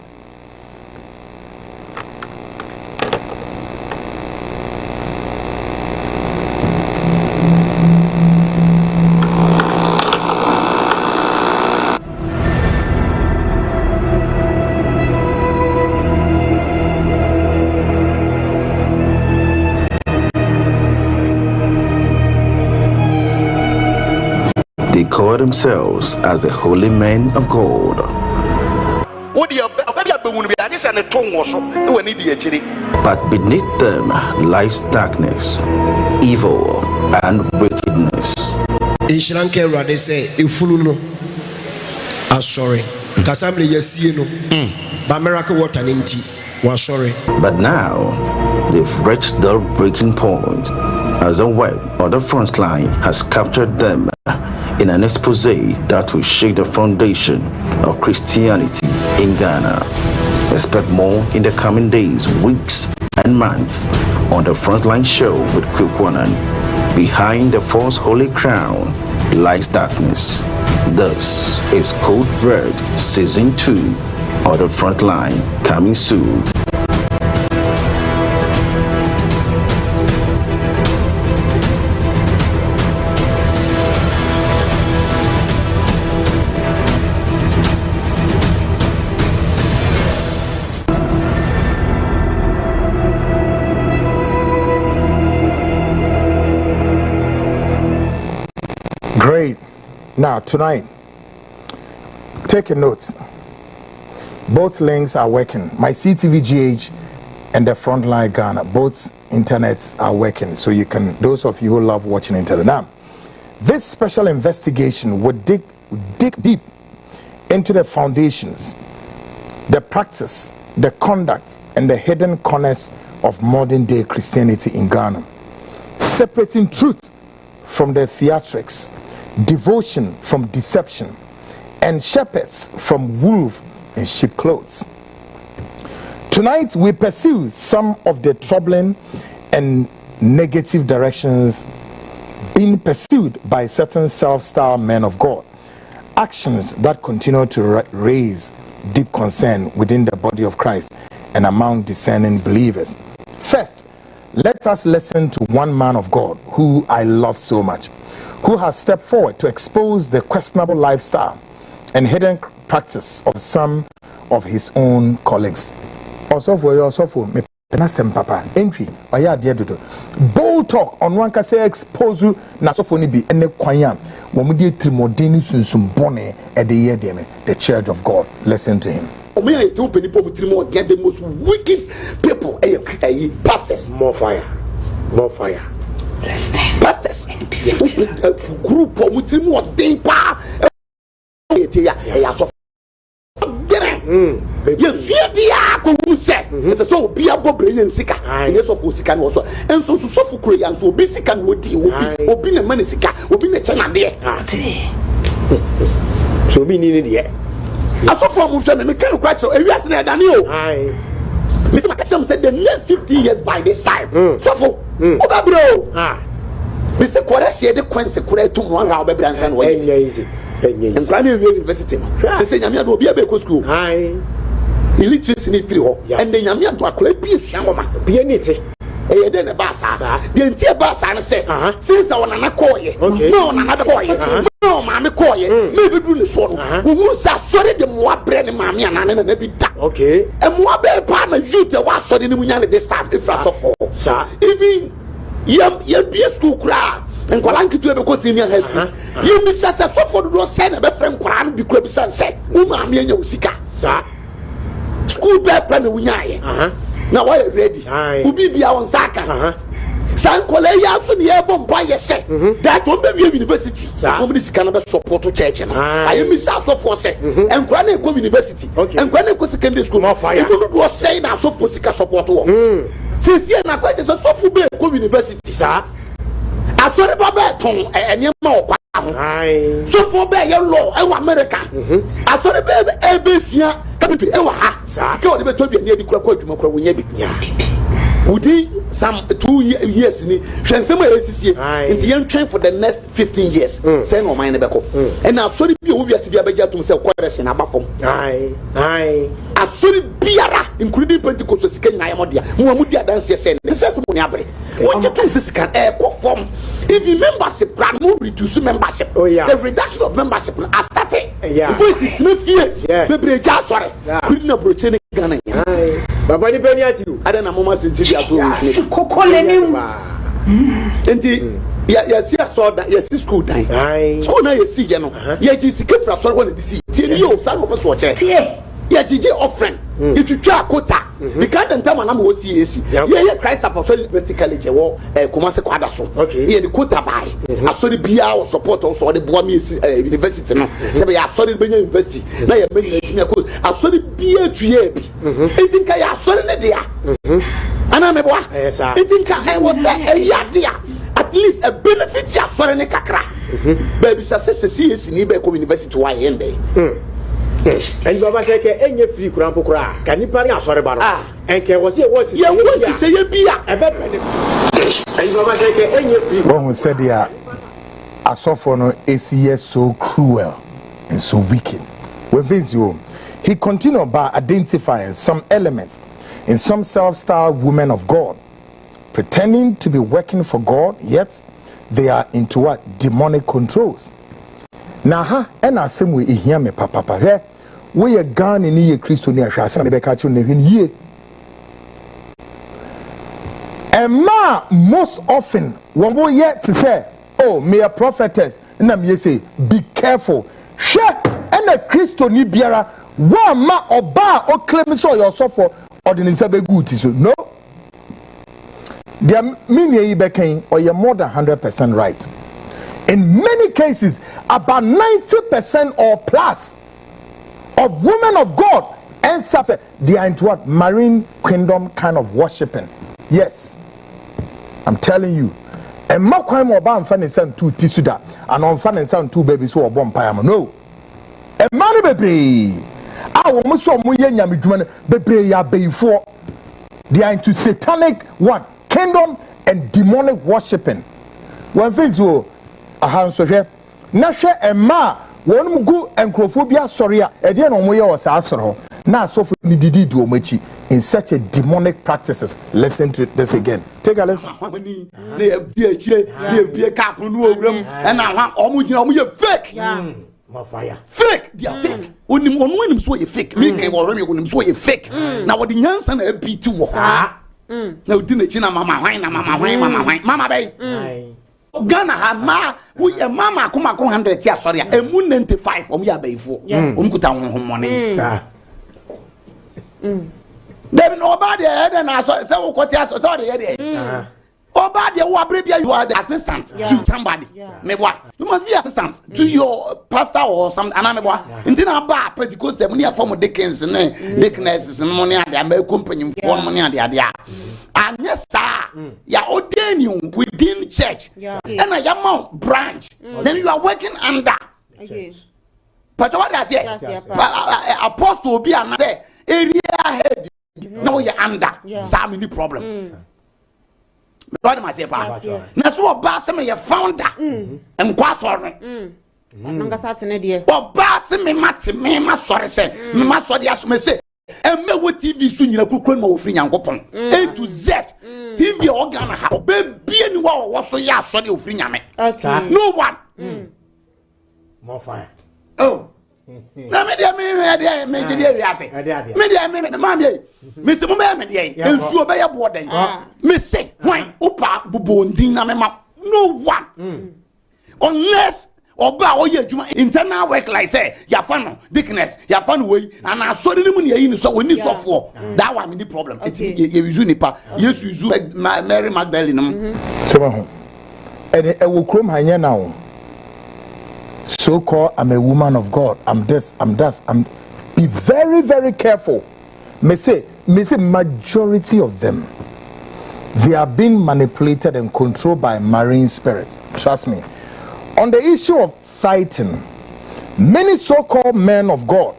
saw themselves as the holy men of God. But beneath them lies darkness, evil, and wickedness. But now they've reached the breaking point as the web or the front line has captured them in an expose that will shake the foundation of Christianity in Ghana. Expect more in the coming days, weeks, and months on the Frontline Show with Kwikwanan. Behind the false holy crown lies darkness. This is Code Red Season 2 or the Frontline, coming soon. Great. Now, tonight, take a note. Both links are working. My CTVGH and the Frontline Ghana, both internets are working. So you can, those of you who love watching internet. Now, this special investigation would dig deep into the foundations, the practice, the conduct, and the hidden corners of modern day Christianity in Ghana, separating truth from the theatrics, devotion from deception, and shepherds from wolf in sheep clothes. Tonight we pursue some of the troubling and negative directions being pursued by certain self-styled men of God, actions that continue to raise deep concern within the body of Christ and among discerning believers. First, let us listen to one man of God who I love so much, who has stepped forward to expose the questionable lifestyle and hidden practice of some of his own colleagues. Also for me penasem papa entry oya de dodo bold talk on one can say expose na so for ni bi ene kwan wo mu de trimodeni sunsum bone e de ye de me the church of God. Listen to him. Get the most wicked people, pastors. More fire. Pastors. Group of Mutrimu Dimpa. Yes, who said, so be a bobbin and sika, and yes, of Usikan also, and so Sophocles and so basic and would be open a manisika, open a channel there. So be needed yet. I saw from Muslim and mechanical quite so areas in Daniel. Mr. Makasam said the next 50 years by this time. So for bro. Mr. Quarashi, the Quense, to 1 hour baby and way easy. And Granny University. Say, Yamia will be a baker school. Illiteracy need free hope. And then Yamia to a clay piece, Yamama. Be anything. Then a bassa. The entire bassa said, since I want to call you, no, another boy. No, mammy, call you. Maybe do the sword. We will sorry the more bread and mammy and maybe that. Okay. And more bad partner, you to watch so in the this time. If that's so sir. Even you be a school crowd. And Kwalanki to because in your high school. You miss us a so for the send a friend Kwan because said, Umami and Yosika, sir. School bed plan the Winyai. Now why ready? Who be our Saka? San Colea for the airborne boy, yes, sir. That won't be university. Nobody's Canada support to church. I am Miss South of Force and Granny University. And Granny secondary school of fire. You was saying that so for Sika support. Since you're not quite as a software university, sir. I saw the Babaton and your more. So for bear your law and America. I saw the baby ABC. Secure the Toby near the Crocodile when you within some 2 years in the young train for the next 15 years. Send on my neighbor. And now, sorry, be obviously be able to himself question about from. Aye. As sorry, Biara, including Pentecost, Sikan, I am dear. Muamudia dance, send this is Muniabre. What you think this can air form? If you membership can move reduce membership, the reduction of membership has started. Because it's no fear. Maybe just sorry. Couldn't approach any Ghana. But when you penny at you, I don't know how much in TV. Enti ya see so that ya see school time. School na ya see ye no. Ya ji sika fra so won di see. Tie ni yo sa go so che. Tie. Ya ji offering. Itwitwa akota. Because the time na wo see esi. Ya Christ Apostolic University College wo Kumasi kwada so. Ya the quota buy. Asori bia wo support also the boa me university no. Se ya asori benya university. Na ya benya timi ko asori bia tuye bi. Etinka ya asori ne dia. Ana me boa. Etinka I was ya dia. At least a benefit ya asori ne kakra. Baby say see ni be ko university wa yende. And Baba say enye free kura mpokura kan nipa ni asore ba no enke wo say wo say ye bia e be and Baba say enye free when said ya asofo no is so cruel and so wicked when things you he continued by identifying some elements in some self-styled women of God pretending to be working for God, yet they are into what? Demonic controls. Now, and I say we hear me, papa, here we are gone in ye Christo near Shasa, maybe catch you in ye. And ma most often, when we yet to say, oh, me a prophetess, and I'm say, be careful. Share and a Christo ni biara, one ma or bar or claim so your suffer or the Nisabe good is no. There meaning you or you're more than 100% right. In many cases, about 90% or plus of women of God ends up they are into what? Marine kingdom kind of worshiping. Yes, I'm telling you. And more crime or ban fan son two tisuda and on fan and son two babies who are born payam. No. And money baby. I will most of baby ya before they are into satanic what? Kingdom and demonic worshiping. One thing you aha so hwe na hwe ema wonum gu encrophobia sorry a e de no mo ye o sa asoro na asofo ni didi do machi in such a demonic practices. Listen to this again. Take a listen. Na bia chire na bia cap no owram na ha omo gina omo ye fake. Fake, they are fake. Onim onu enim so ye fake. Me kan wo remi onim so ye fake. Na wo de nyansa na abi ti wo. Na odi na chi na mama hwan na mama hwan mama bay. Ghana ha ma we mama kuma 100 ya sorry emu 95 omu ya bayifo omu kuta honhomone sa Baby no bad there na so say wo kwoti aso so dey there Oba de wo abrebia you are the assistant to somebody meboa you must be assistant to your pastor or some anameboa ntina ba Pentecost dem near form deacons ne deaconesses no money ade am company for money ade anya sa ya ordain you within church and a yama branch then you are working under but what I say apostle be an say area head no you under some any problem Lord myself na so oba se me ye founder en kwa sorry nanga satene de oba se me mate me ma sorry se me ma sorry aso me se emme wo TV so nyina kokron ma wo firi nyankopon A to Z TV organ ha oba bie ni wo so ya sorry wo firi nyame no one more fire oh na me dia me dia wi ase me dia me ma me se mo me dia ensuo be ye bo den me se wan opa bubondin na me ma no one unless oba oye adwuma internal work like say ya fa no dickness ya fa no we and asori ni mu ne yi ni so oni so for that one me problem you use nipa yes use Mary Magdalene sema ho e wo krom hanye na wo so called I'm a woman of God, I'm this, I'm that, be very, very careful. Me say majority of them, they are being manipulated and controlled by marine spirits. Trust me. On the issue of fighting, many so-called men of God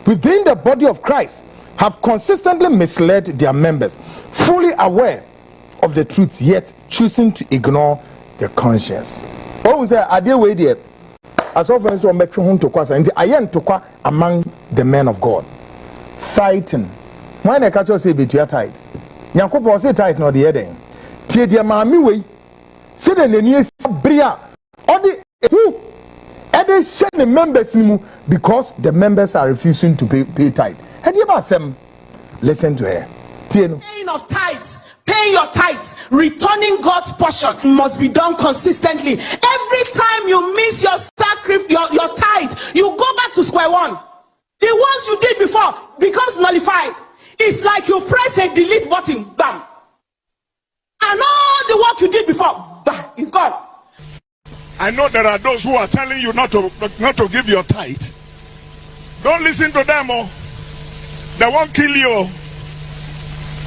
within the body of Christ have consistently misled their members, fully aware of the truth, yet choosing to ignore their conscience. Oh, say, are they way as often as we met home to Kwasa, and I am to qua among the men of God. Fighting. When I catch you say, be too tight. Yankopo say tight, not the other. Tia dear mammy way. Sit in the near Bria. Or the who? And they send the members because the members are refusing to pay tight. Have you about them? Listen to her. Paying of tithes, paying paying your tithes, returning God's portion must be done consistently. Every time you miss your sacrifice, your tithe, you go back to square one. The ones you did before becomes nullified. It's like you press a delete button, bam. And all the work you did before, bam, is gone. I know there are those who are telling you not to give your tithe. Don't listen to them, oh. They won't kill you.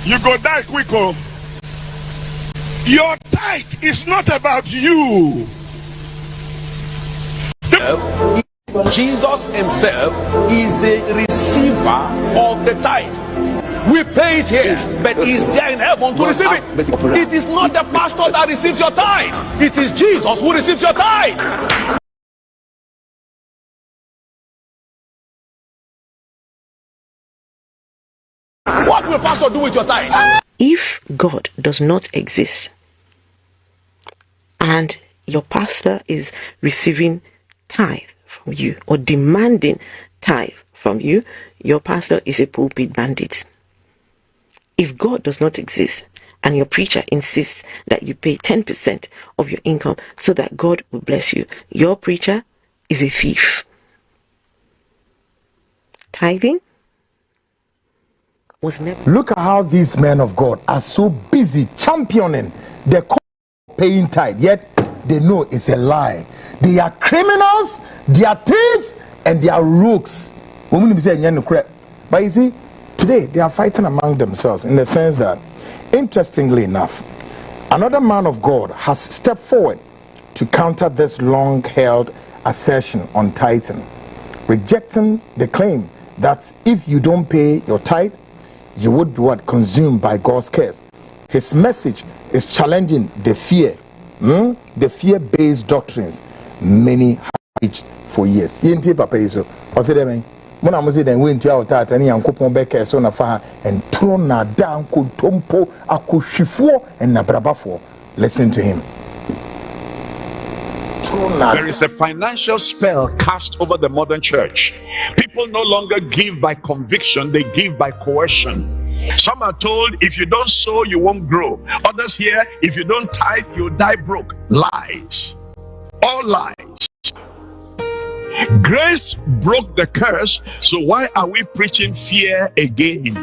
You go die quick, oh. Your tithe is not about you. Jesus himself is the receiver of the tithe. We pay it here, but he's there in heaven to receive it. It is not the pastor that receives your tithe. It is Jesus who receives your tithe. What will pastor do with your tithe? If God does not exist and your pastor is receiving tithe from you or demanding tithe from you, your pastor is a pulpit bandit. If God does not exist and your preacher insists that you pay 10% of your income so that God will bless you, your preacher is a thief. Tithing was never. Look at how these men of God are so busy championing the paying tithe, yet they know it's a lie. They are criminals, they are thieves, and they are rogues. But you see, today they are fighting among themselves in the sense that, interestingly enough, another man of God has stepped forward to counter this long-held assertion on tithing, rejecting the claim that if you don't pay your tithe, you would be consumed by God's curse. His message is challenging the fear-based doctrines many have preached for years. Papa iso, mona mo say den we ntua otata ne yankopon be kese na fa and tro na dan ko tompo akohwifo and nabrabafo. Listen to him. There is a financial spell cast over the modern church. People no longer give by conviction, they give by coercion. Some are told if you don't sow, you won't grow. Others here, if you don't tithe, you'll die broke. Lies. All lies. Grace broke the curse, so why are we preaching fear again?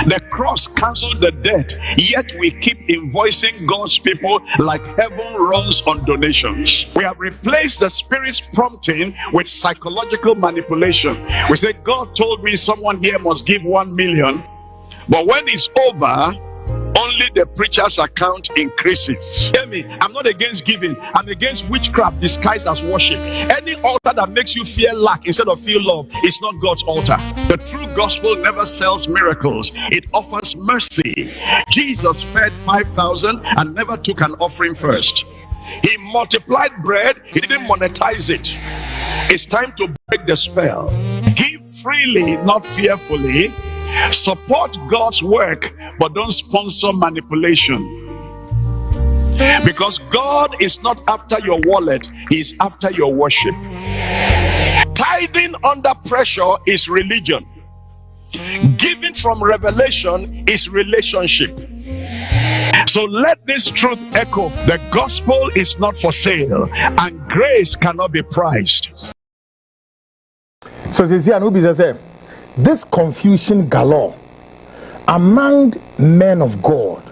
The cross canceled the debt, yet we keep invoicing God's people like heaven runs on donations. We have replaced the Spirit's prompting with psychological manipulation. We say, God told me someone here must give 1 million, but when it's over, only the preacher's account increases. Hear me, I'm not against giving. I'm against witchcraft disguised as worship. Any altar that makes you feel lack instead of feel love is not God's altar. The true gospel never sells miracles. It offers mercy. Jesus fed 5,000 and never took an offering first. He multiplied bread. He didn't monetize it. It's time to break the spell. Give freely, not fearfully. Support God's work, but don't sponsor manipulation. Because God is not after your wallet, He's after your worship. Tithing under pressure is religion. Giving from revelation is relationship. So let this truth echo. The gospel is not for sale, and grace cannot be priced. So this confusion galore among men of God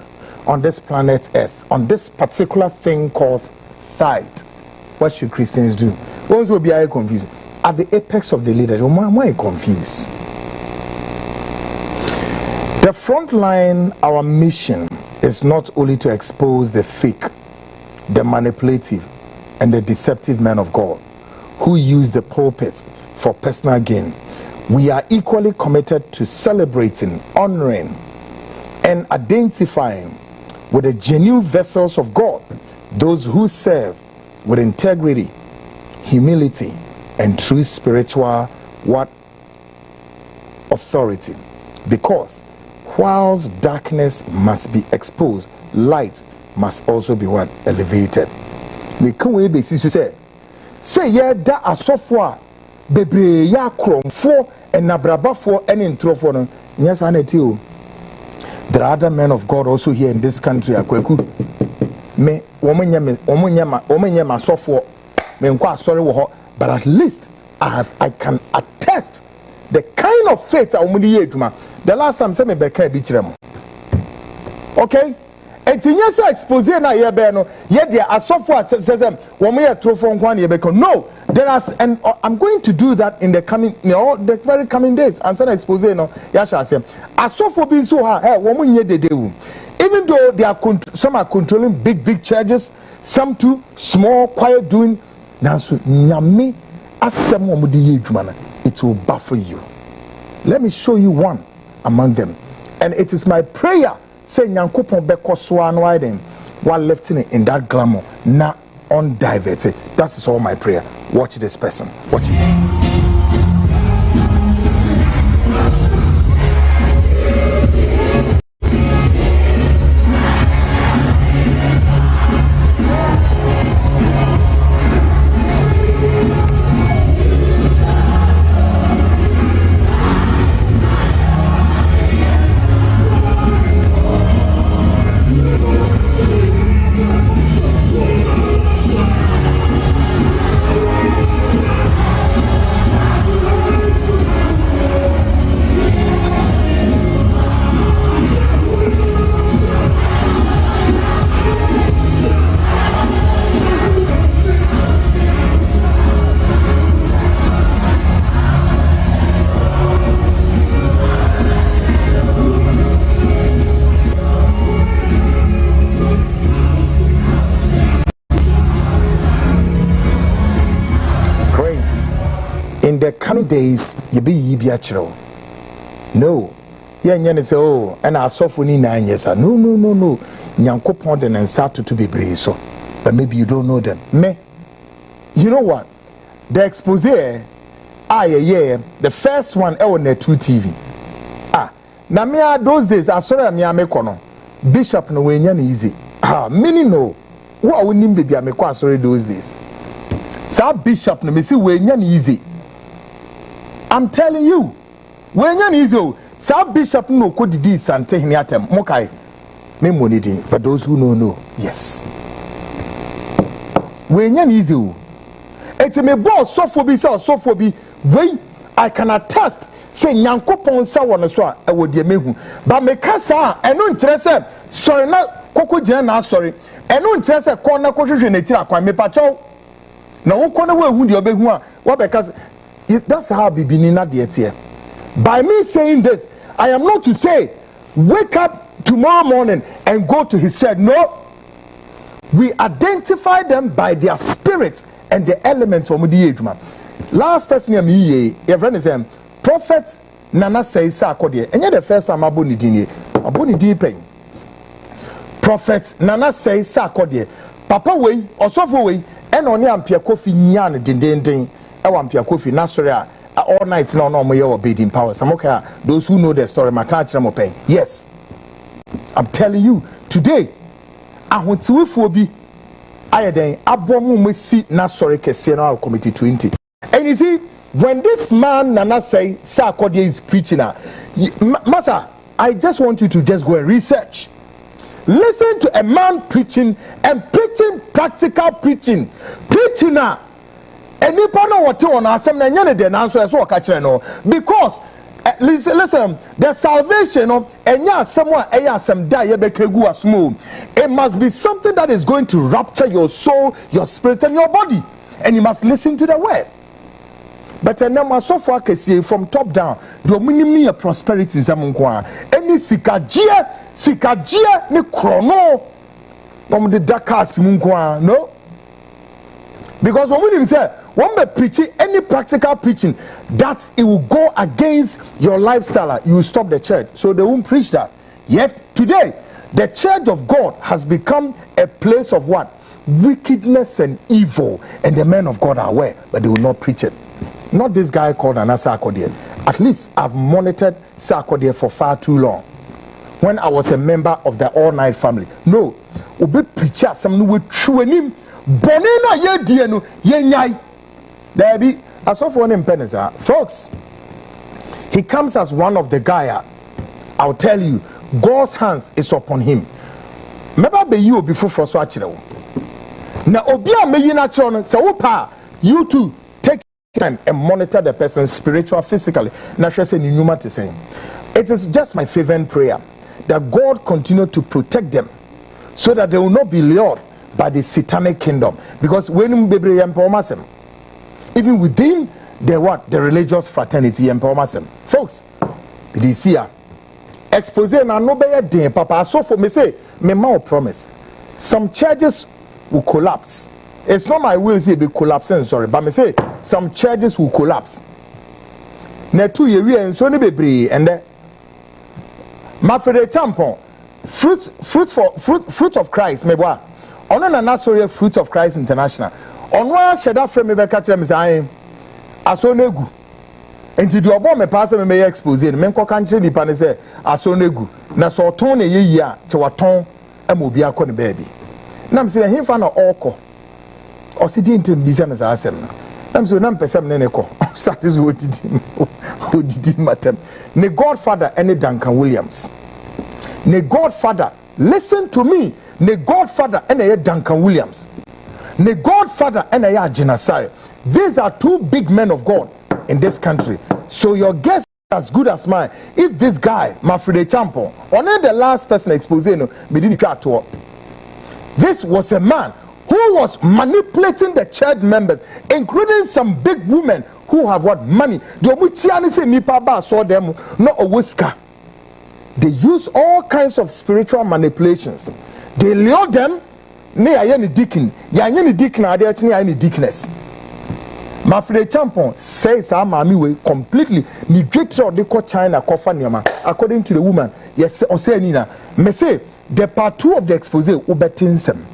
on this planet Earth, on this particular thing called tithe. What should Christians do? Once will be confused. At the apex of the leadership, why am I confused? The front line, our mission is not only to expose the fake, the manipulative, and the deceptive men of God who use the pulpit for personal gain. We are equally committed to celebrating, honoring, and identifying with the genuine vessels of God, those who serve with integrity, humility, and true spiritual authority. Because whilst darkness must be exposed, light must also be elevated. We can't wait to say yeah, that asofwa bebre ya kromfo and nabrabafo and introfo no yes aneti o There are other men of God also here in this country. Akweku. Me woman software. But at least I can attest the kind of faith the last time say me beka bichirem. Okay? And yes, expose na ye be no ye dia asofo says woman ye trofo nkwan ye beka. No, there are, and I'm going to do that in the coming, the very coming days. And say expose no ya shall say asofo bi so ha hey woman ye dedewu. Even though they are some are controlling big churches, some too small quiet doing. Now so nyame asem omudi ye adwuma na it will baffle you. Let me show you one among them. And it is my prayer say nyankopon beko so anwa dem while lifting it in that glamour na undiverted. That is all my prayer. Watch this person. Watch it. In the coming days, you be chiro. No, yeah, say oh, and I saw for 9 years. No. Nyankopon den and Sato to be brave so, but maybe you don't know them. Me, you know what? The expose, yeah, the first one on the 2 TV. Now me those days I saw me amekono. Bishop no way easy. Many know. What we need baby ameko sorry those days. Sa bishop no me see way easy. I'm telling you, when you're easy, sa bishop no could didi sante hiniatem mokai me money, but those who know, yes. When you're easy, it's me boss sophobi way I can attest say nyankopon sa wona so a wo de mehu ba me kasa eno nkyerese sorry na koko gina na sorry eno nkyerese kon na kohwehwe na tira kwan me pacho na wo kon na wo ehu de obehu a wo be kasa. That's how bibinina de. By me saying this, I am not to say wake up tomorrow morning and go to his church. No, we identify them by their spirits and the elements of the age. Last person your friend is Prophet Nana says Sakodie, and you're the first time aboni dini pain. Prophet Nana says Sakodie, Papa way or sofa way, and only ampia coffee nyan din. Wampia Kofi Nasria all night now no more bidding power. Those who know the story, my catch them paying. Yes, I'm telling you today. I want to be I then abomu see Nasori Kesena Committee 20. And you see, when this man Nana say Sarkodie is preaching, Masa, I just want you to just go and research. Listen to a man preaching and preaching practical preaching. Preaching now. And you know what on us some answer as well catch no because listen the salvation of and someone some die smooth. It must be something that is going to rapture your soul, your spirit, and your body, and you must listen to the word. But now so far can see from top down your minimum prosperity is any sikajia ni chrono from the darkest no. Because when we say, when we preaching any practical preaching, that it will go against your lifestyle, you will stop the church. So they won't preach that. Yet today, the church of God has become a place of what? Wickedness and evil. And the men of God are aware, but they will not preach it. Not this guy called Anasa Sarkodie. At least I've monitored Sarkodie for far too long. When I was a member of the all-night family. No. Obe preacher some new true Bonena ye dienu ye nyai. There be as of one in Penisa. Folks, he comes as one of the guy. I'll tell you, God's hands is upon him. Maybe be you before for so actually. Now, Obia may you natural, so you too take time and monitor the person spiritual, physically. Naturally, say Numa to say. It is just my fervent prayer that God continue to protect them so that they will not be lured by the satanic kingdom. Because when baby empower even within the religious fraternity empower folks, it is here. Expose na no be day, papa. So for me say, me ma promise. Some churches will collapse. It's not my will say be collapsing, sorry, but me say some churches will collapse. Na 2 years and so ne bebre and the Mafede tampon fruit of Christ me boa. Ono na sorry Fruit of Christ International. Ono a sheda frame me be ka kire me say aso na egu. Enti di obo me pass me expose me nko kan kire nipa ne say aso na egu. Na so ton na yeyi a che waton ama obi akọ ne baabi. Na me say himfa na okọ. O si di ntem bisa na asem na. Na me say na mpesem ne ne ko. Start is what did matter. Ne Godfather any Duncan Williams. Ne Godfather, listen to me. Ne Godfather any Duncan Williams. Ne Godfather any Jinasari. These are 2 big men of God in this country. So your guess is as good as mine. If this guy, Mafrede Champo, only the last person exposed, me didn't try to work. This was a man who was manipulating the church members, including some big women who have what money. Saw them no a whisker. They use all kinds of spiritual manipulations. They lure them. Ne ayeni deacon, yanyeni deacon ade atini ayeni deaconess. Mafrede Champon says mami we completely ni dwetro de ko China kofa nioma. According to the woman, yes, o say nina. Me say the part 2 of the expose ubetinsem.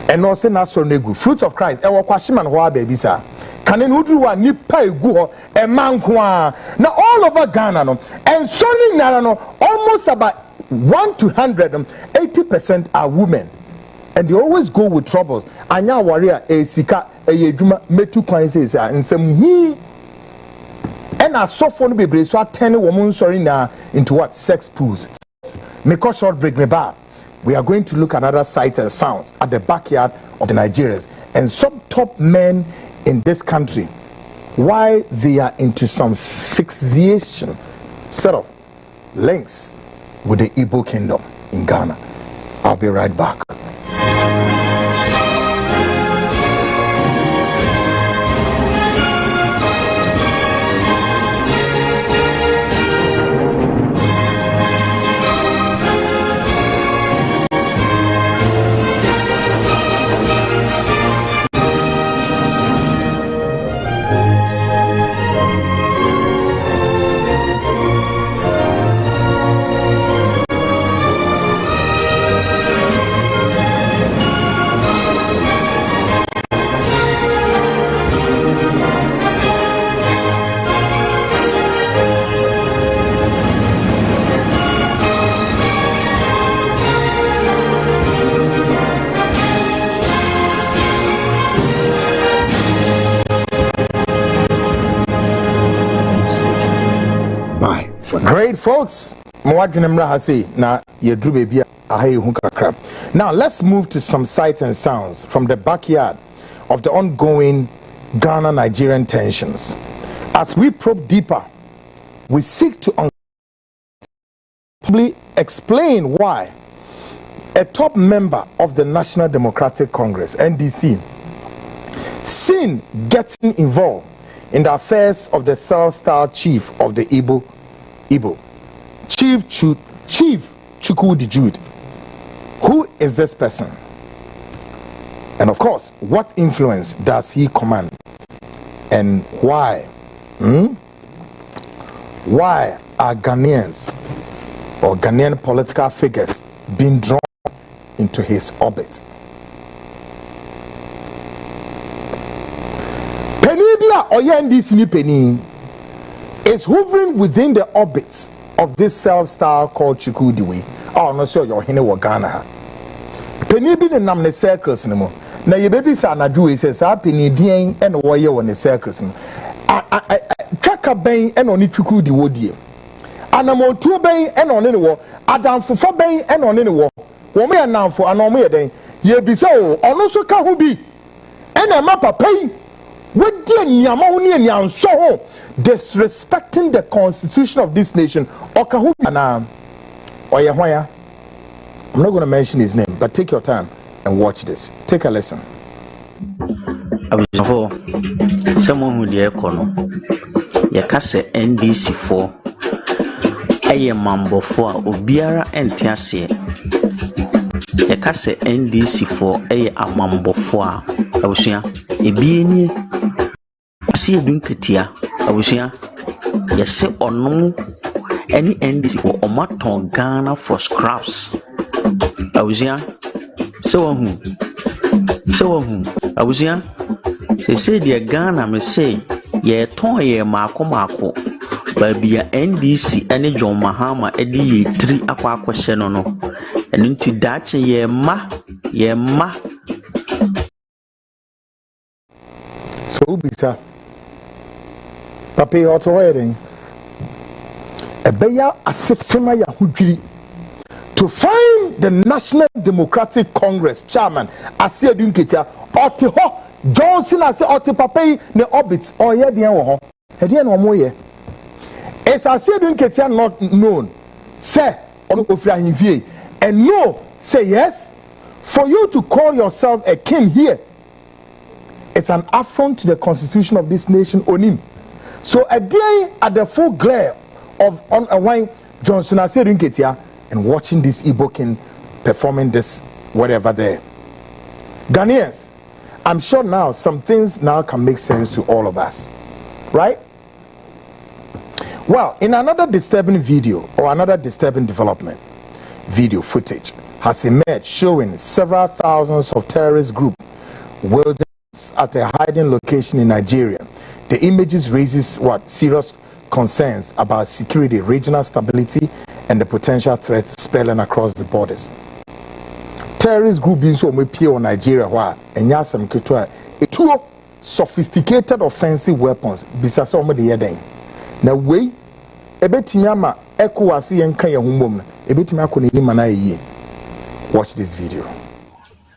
And also na so negu Fruit of Christ. E wo kwashima no wa baby sir. Kanen udru wa nipa egu ho e manko a. Na all over Ghana no. And Sony Nara no almost about 1 to 100 80% are women. And they always go with troubles. Anya warrior e sika e yeduma metu kwan say nsem and a sophone bebre so attend woman sorry na into what sex pools. Make a short break me back. We are going to look at other sights and sounds at the backyard of the Nigerians and some top men in this country, why they are into some fixation set of links with the Igbo kingdom in Ghana. I'll be right back. Great folks, now let's move to some sights and sounds from the backyard of the ongoing Ghana-Nigerian tensions. As we probe deeper, we seek to explain why a top member of the National Democratic Congress, NDC, seen getting involved in the affairs of the self-styled chief of the Igbo, Chief Chukwudi Jude. Who is this person? And of course, what influence does he command? And why? Why are Ghanaians or Ghanaian political figures being drawn into his orbit? Penibia or NDC Penny is hovering within the orbit of this self-styled called Chukwudi. Oh, no, sir, you're here in Ghana. Penny be the name circles no more. Now, your baby son, I do says, I penny ding and warrior on the circus. Track a bang and only Chukwudi would ye. anamotuo bɛn ɛna ɔne ne wɔ adamfofo bɛn ɛna ɔne ne wɔ wɔn yɛ namfo ana wɔn yɛ dɛn yɛbisa o ɔno nso ka ho bi ɛna ɛma papa yi wadi nneɛma ho ne nneɛnso ho disrespecting the constitution of this nation ɔka ho bi ana ɔyɛ hwan ya. I'm not going to mention his name, but take your time and watch this. Take a listen. Abusafo someone who dey ekono ye ka se NDC for eye mambofo a obiara ente ase ye ka se NDC for eye amambofo a abusua ebie ni ase edunketia abusua ye se onom any NDC for omaton Ghana for scraps abusua so who abusua say the Ghana me say ye ton ye mako baby NDC any John Mahama edi ye 3 akwa question no and into that ye ma so bisa papi auto wedding ebeya asefema ya hudwiri to find the National Democratic Congress chairman Asiedun Ketia Otiho Johnson ase Oti Papai ne orbit oye dean wo ho e dean no mo ye is Asiedun Ketia not known say on ofira himfie and no say yes for you to call yourself a king here it's an affront to the constitution of this nation onim so a day at the full glare of on a wine Johnson Asiedun Ketia and watching this Igbo king performing this whatever there. Ghanaians, I'm sure now some things now can make sense to all of us, right? Well, in another disturbing video or another disturbing development, video footage has emerged showing several thousands of terrorist groups wilderness at a hiding location in Nigeria. The images raises serious concerns about security, regional stability, and the potential threats spelling across the borders. Terrorist group being so appear on Nigeria where and yasam ketwa etuo sophisticated offensive weapons bisa so mo de yeden na wei ebetimi ama ECOWAS yenka ye humbom na ebetimi akọ ni mana ye. Watch this video.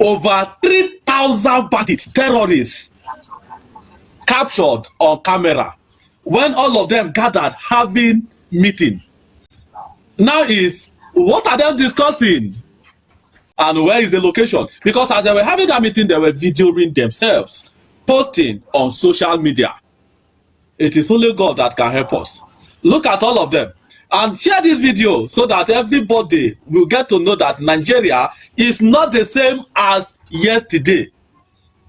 Over 3,000 bandits, terrorists captured on camera when all of them gathered having meeting. Now is what are they discussing and where is the location? Because as they were having that meeting, they were videoing themselves, posting on social media. It is only God that can help us. Look at all of them and share this video so that everybody will get to know that Nigeria is not the same as yesterday.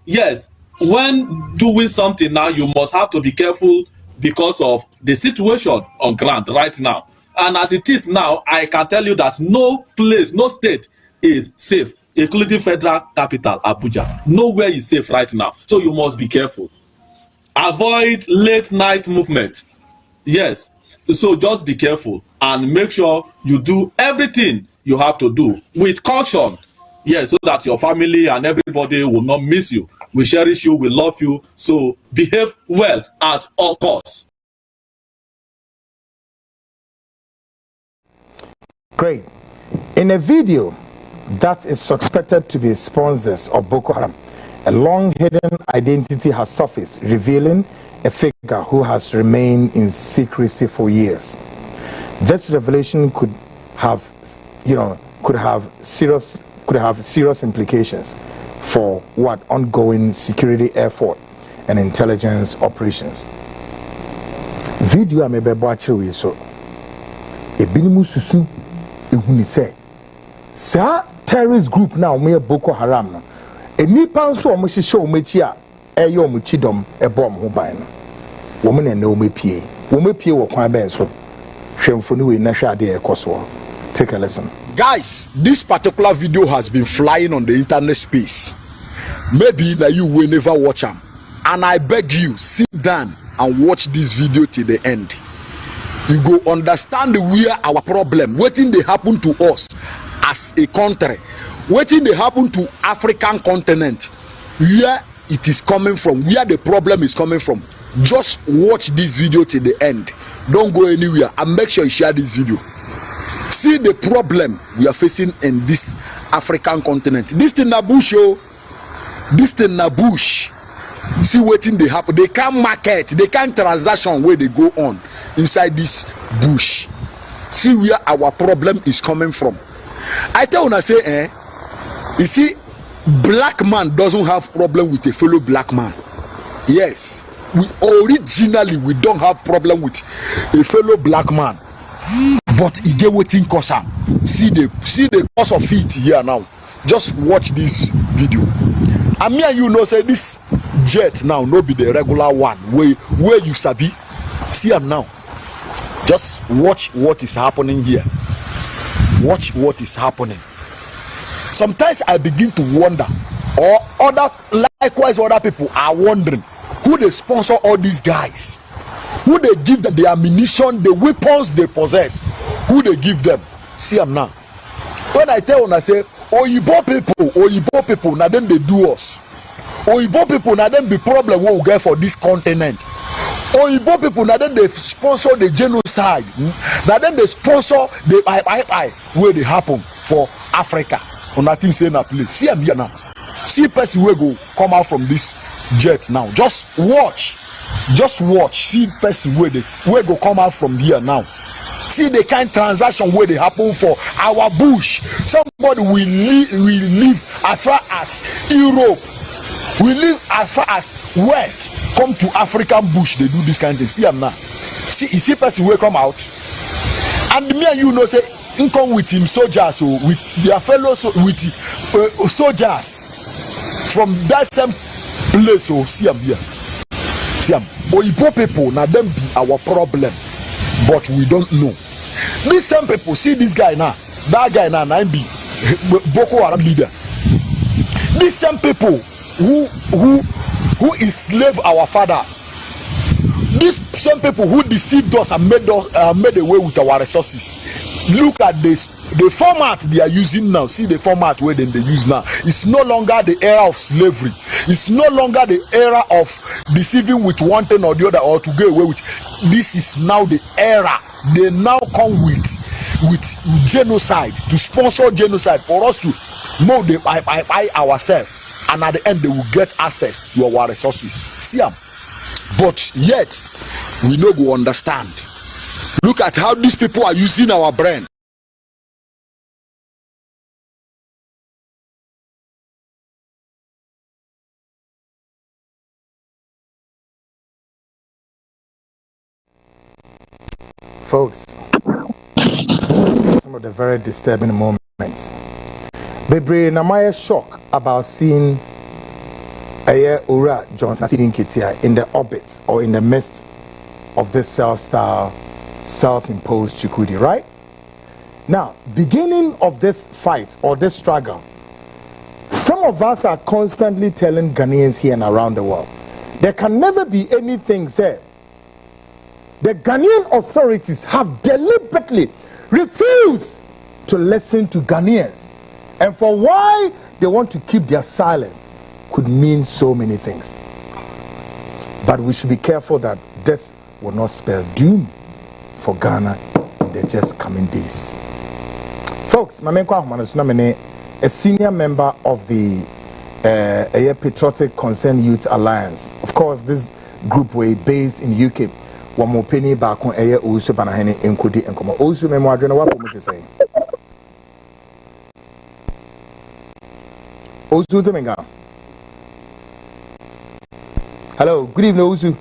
Yes, when doing something now, you must have to be careful because of the situation on ground right now. And as it is now, I can tell you that no place, no state is safe, including federal capital, Abuja. Nowhere is safe right now. So you must be careful. Avoid late night movement. Yes. So just be careful and make sure you do everything you have to do with caution. Yes, so that your family and everybody will not miss you. We cherish you, we love you. So behave well at all costs. Great. In a video that is suspected to be sponsors of Boko Haram, a long-hidden identity has surfaced, revealing a figure who has remained in secrecy for years. This revelation could have serious implications for what ongoing security effort and intelligence operations. Video amebebo achiri so ebinimu susu ehuni se sa terrorist group now me Boko Haram no enipa nso o mo hihye o machi a eye o mo chidom ebom ho ban no wo mo na o mepie wo kwan ben so hwemfo ni we na hwe ade ekoso. Take a listen. Guys, this particular video has been flying on the internet space. Maybe that you will never watch them, and I beg you, sit down and watch this video till the end. You go understand where our problem, waiting they happen to us as a country, waiting they happen to African continent, where it is coming from, where the problem is coming from. Just watch this video till the end. Don't go anywhere and make sure you share this video. See the problem we are facing in this African continent. This thing na bush, oh. This thing na bush. See waiting they happen. They can't market, they can't transaction where they go on inside this bush. See where our problem is coming from. I tell you, I say, you see, black man doesn't have problem with a fellow black man. Yes, we don't have problem with a fellow black man, but he get waiting cause am. See the cause of it here now. Just watch this video. And me and you know say this jet now no be the regular one where you sabi. See am now. Just watch what is happening here. Watch what is happening. Sometimes I begin to wonder, or likewise other people are wondering, who they sponsor all these guys, who they give them the ammunition, the weapons they possess, who they give them. See them now. When I tell them, I say, Oyibo people, now then they do us. Oyibo people, now then be problem what we get for this continent. Oyibo people, now then they sponsor the genocide. Now then they sponsor the I where they happen for Africa. On nothing saying a place. See them here now. See person where go come out from this jet now. Just watch. See person where go come out from here now. See the kind of transaction where they happen for our bush. Somebody will live as far as Europe. We live as far as West. Come to African bush, they do this kind of thing. See them now. See person where come out. And me and you know say come with him soldiers, so with their fellow soldiers from that same place. So see them here. See them. Oyibo people now them be our problem, but we don't know. These same people see this guy now. That guy now be Boko Haram leader. These same people who enslaved our fathers. These same people who deceived us and made away with our resources. Look at this, the format they are using now. See the format where they use now. It's no longer the era of slavery. It's no longer the era of deceiving with one thing or the other or to get away with. This is now the era. They now come with genocide, to sponsor genocide for us to know the by ourselves, and at the end they will get access to our resources. See them. But yet we no go understand. Look at how these people are using our brain. Folks, some of the very disturbing moments. Bebre Namaya shock about seeing Ura Johnson in the orbit or in the midst of this self-imposed Chikudi, right? Now, beginning of this fight or this struggle, some of us are constantly telling Ghanaians here and around the world, there can never be anything said. The Ghanaian authorities have deliberately refused to listen to Ghanaians. And for why they want to keep their silence could mean so many things. But we should be careful that this will not spell doom for Ghana in the just coming days. Folks, a senior member of the Patriotic Concerned Youth Alliance. Of course, this group was based in UK. One more penny back on Aya Usu Banahene and Kudi and Koma. Also, Memoadrena, what would you say? Usu Temenga. Hello, good evening, Usu.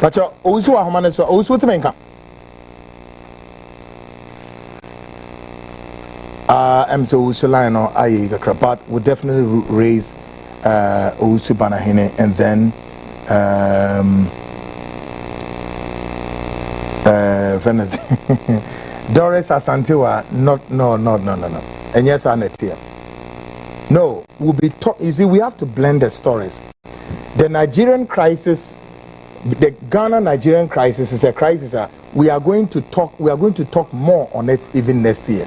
Pacha, Usu Ahmanes, Usu Temenga. I'm so Usu Lino, Ayaga, but would definitely raise Usu Banahene and then. Doris Asantewa, no. And yes, Anetia. No, we'll be you see, we have to blend the stories. The Nigerian crisis, the Ghana Nigerian crisis is a crisis. We are going to talk more on it even next year,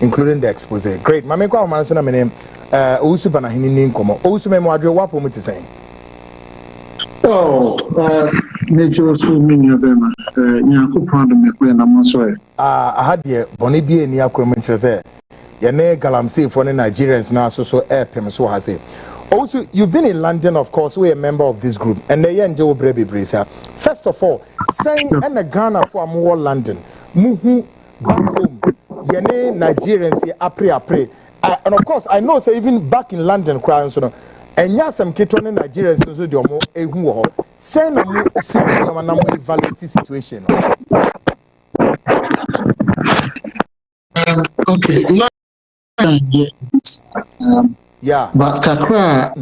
including the expose. Great. Mameko Amansona my name, Usu Banahini Nkomo. Usu Memwadre, what would you say? Major so many of them. Nyanko proud of me when I'm sorry. I had the Bonibia in Yakumentre. Yane Galamsey for the Nigerians now, so air pem so has it. Also, you've been in London, of course, we're a member of this group, and they enjoy Brebi Brisa. First of all, saying and a Ghana for more London, Muhu back home, Yane Nigerians, apre. And of course, I know, say, even back in London, crying so. And yes, some Keton Nigerians so do more a who send a more evaluate situation. Okay, yeah, but Kakra,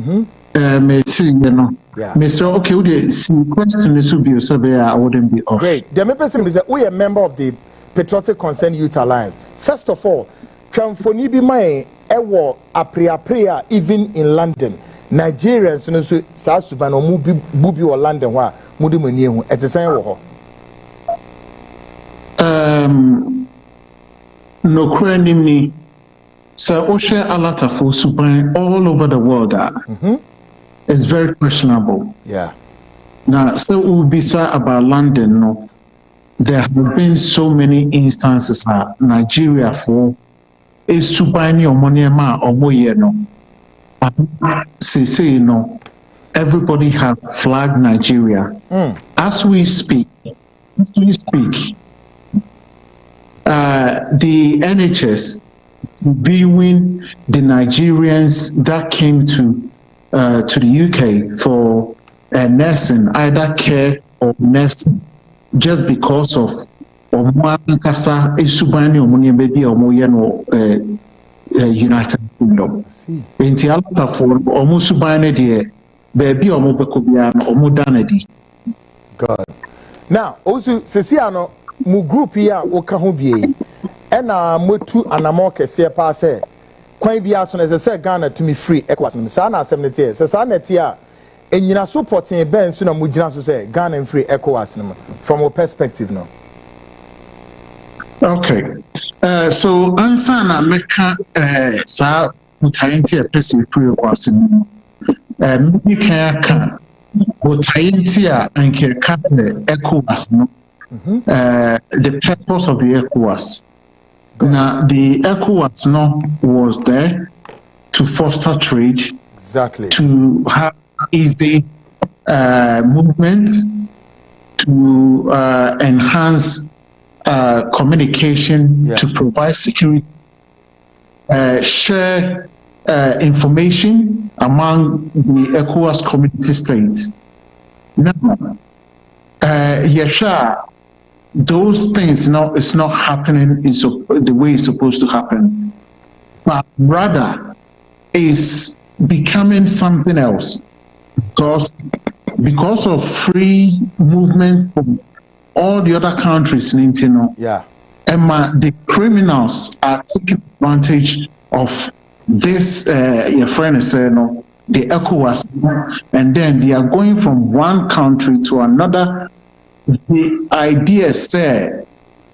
may see, you know, Mr. Okay, would you see question this would be so I wouldn't be off. Great. The person is that we are a member of the Patriotic Concern Youth Alliance. First of all, Tramfoni be my ewo apria even in London. Nigerians no so South Sudan or Bubi or London wa mudi mani hu et the same wo no crani me so o share a lot of Sudan all over the world it's very questionable. Yeah. Now so we'll be sad about London no there have been so many instances Nigeria for a Sudan or money ma or moye no say you know everybody have flagged Nigeria as we speak the NHS viewing the Nigerians that came to the UK for nursing, either care or nursing, just because of United Kingdom. Inti alata for almost subane de baby or mobekobia or danedi. God. Now, also Ceciano mu group here woka ho bie. Ena motu anamo kese pa se kwan bia so na se Ghana to me free ECOWAS. Sa na asem ne tie. Se sa na tie a enyina supporting ben so na mu gina so say Ghana free ECOWAS no from a perspective no. Okay. So answer na meka sa mutainti a person free was me can mutainti a anke ka ECOWAS no the purpose of the ECOWAS. Now the ECOWAS no was there to foster trade, exactly, to have easy movement, to enhance communication, to provide security, share information among the ECOWAS community states. Now, those things it's not happening the way it's supposed to happen, but rather is becoming something else because of free movement from all the other countries and the criminals are taking advantage of this your friend is saying the ECOWAS, and then they are going from one country to another. The idea said,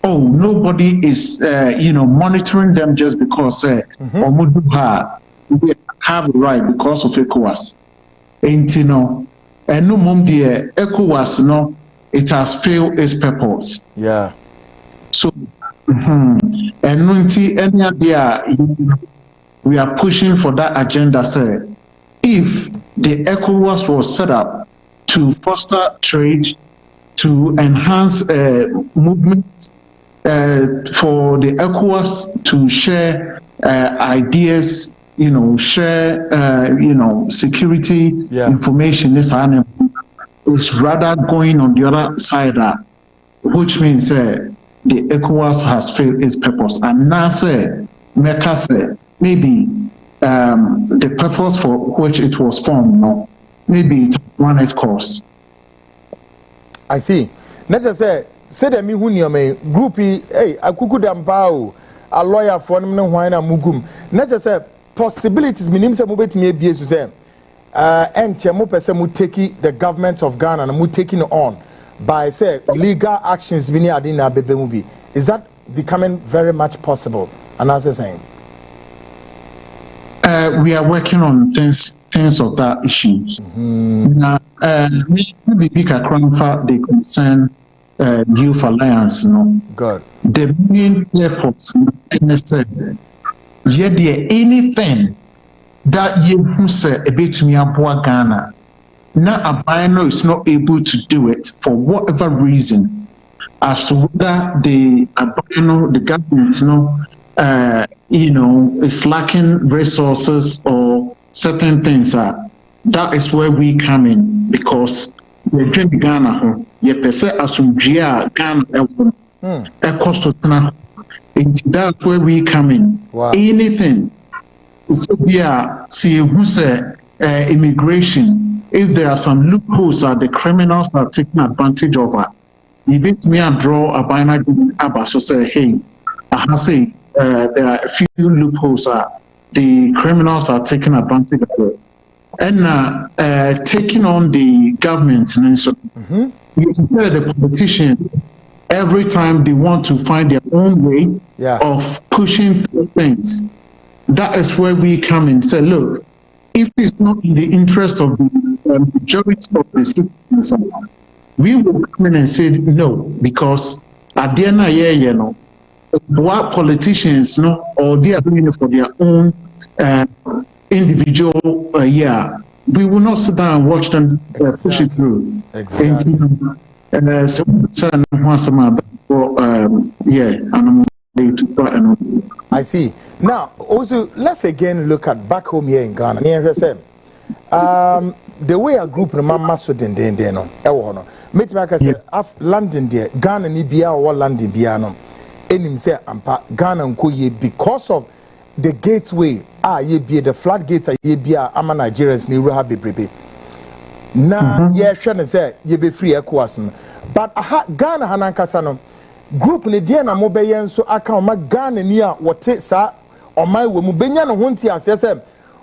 oh, nobody is monitoring them just because we have a right because of ECOWAS. And and no mom the ECOWAS no, it has failed its purpose. Yeah. So and any idea we are pushing for that agenda. Say, if the ECOWAS was set up to foster trade, to enhance movement, for the ECOWAS to share ideas, share security information. This is rather going on the other side, which means the ECOWAS has failed its purpose. And now say, Mecca say, maybe the purpose for which it was formed, maybe it ran its course. I see. Let us say the me me groupie, hey, I could ambao, a lawyer for no wine and mugum. Let us say possibilities minimum se mobile me be to say and chemo person would take the government of Ghana and would taking on by say legal actions bini adina bebe mubi. Is that becoming very much possible? And as I saying, we are working on things things of that issues. Now, maybe Kakranfa, they concern Youth Alliance, Good. The main purpose, NSA, yet anything that you say a bit me aboa Ghana. Now, Abino is not able to do it for whatever reason, as to whether the Abino, the government, is lacking resources or certain things. That is where we come in, because we drink Ghana. You pese asumjia Ghana a cost of that's where we come in. Wow. Anything. So see who say immigration. If there are some loopholes that the criminals are taking advantage of, you bet me and draw a binary abba so say, hey, I say there are a few loopholes that the criminals are taking advantage of it. And taking on the government, and so you can tell the politicians every time they want to find their own way of pushing through things. That is where we come in and say, look, if it's not in the interest of the majority of the citizens, we will come in and say no, because at the end of the year, what politicians or they are doing it for their own individual we will not sit down and watch them push it through. Exactly. I see. Now, also, let's again look at back home here in Ghana. The way a group no mama so den no no make me say London there Ghana ni bia or London bia no enim say ampa Ghana nko ye because of the gateway ye be the floodgates ye bia ama Nigerians ni ruha bebrebe na ye hwe ne say ye be free ECOWAS no but Ghana hanankasa no group ne dia na mo be yen so aka ma Ghana ni a wote sa omai we mu benya no honti ase say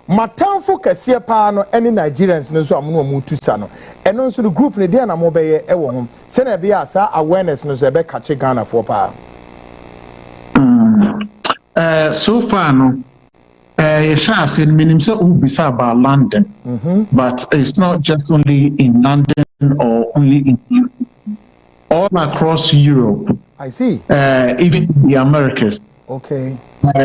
matamfo kese pa no ene Nigerians ne so amono mu tusa no eno nso the group ne dia na mo be ye e wo ho se na be asa awareness no so be catch Ghana for pa so far no Yesha said minimum ubisa about London but it's not just only in London or only in Europe. All across Europe. I see. Even the Americas. Okay.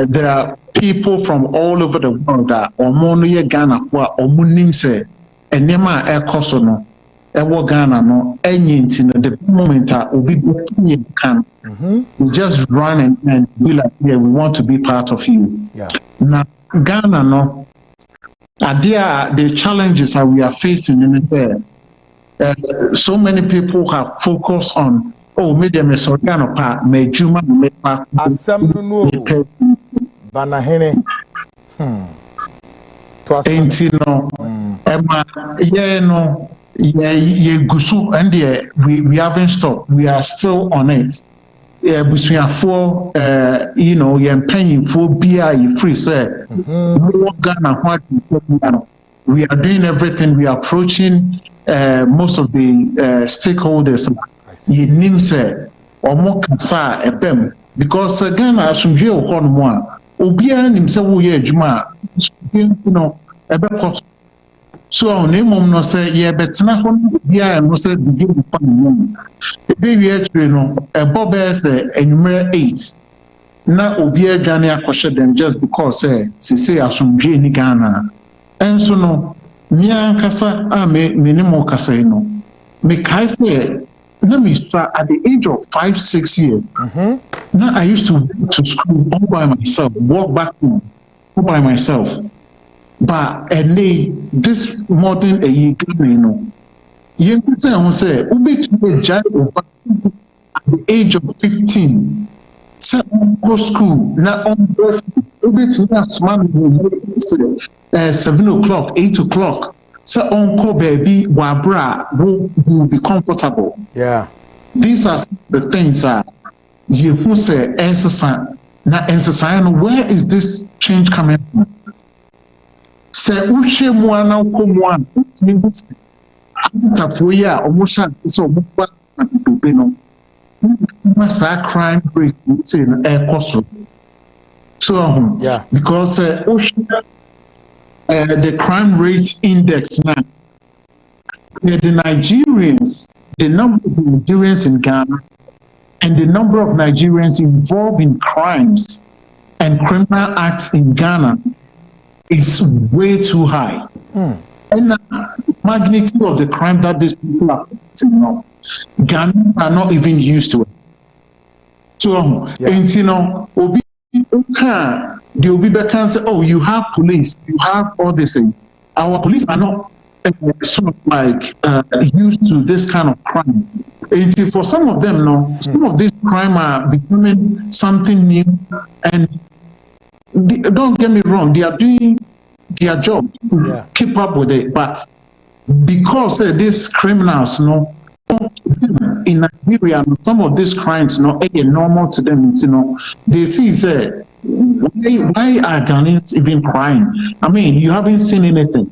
There are people from all over the world that omono Ghana for omunim se enema ekoso no ewo Ghana no enyinti no the moment obi can we just run and be like, yeah, we want to be part of you. Yeah. Now Ghana no the challenges that we are facing in there. So many people have focused on media mesoriano pa mejuma mepa asam no banahene to asentino ema ye gusu and we haven't stopped, we are still on it. Busuafo ye paying for BI free say Ghana what we are doing everything, we are approaching most of the stakeholders. Ye nim say or more kasa ebem because Ghana asumdwe okon mo a obia nim say wo ye adwuma ebe so on mom no say ye betena ho bia no say the game fun ebe wi atwe no ebo be say enumere 8 na obia Ghana akoshe them just because say asumdwe ni Ghana enso no Nya kasa minimum kasa no. Me kai say na me start at the age of 5-6 years. Now I used to go to school all by myself, walk back home all by myself. But this modern year, you say ubi to judge over at the age of 15. So go school na on birth ubi to smart 7 o'clock, 8 o'clock. So uncle baby wabra will be comfortable. Yeah. These are the things that you who say where is this change coming from? Say ushe mwana uko mwana tafuya omusha so mukwa no masa crime rate in air cost. So yeah, because the crime rate index now, the Nigerians, the number of Nigerians in Ghana, and the number of Nigerians involved in crimes and criminal acts in Ghana is way too high. And the magnitude of the crime that these people are committing, Ghanaians are not even used to it. So, and Obi, the Obi can say, oh, you have police, you have all this thing. Our police are not sort of like used to this kind of crime. And for some of them, some of these crime are becoming something new. And don't get me wrong, they are doing their job to keep up with it. But because these criminals, in Nigeria, some of these crimes, are normal to them. They see, why are Ghanaians even crying? I mean, you haven't seen anything.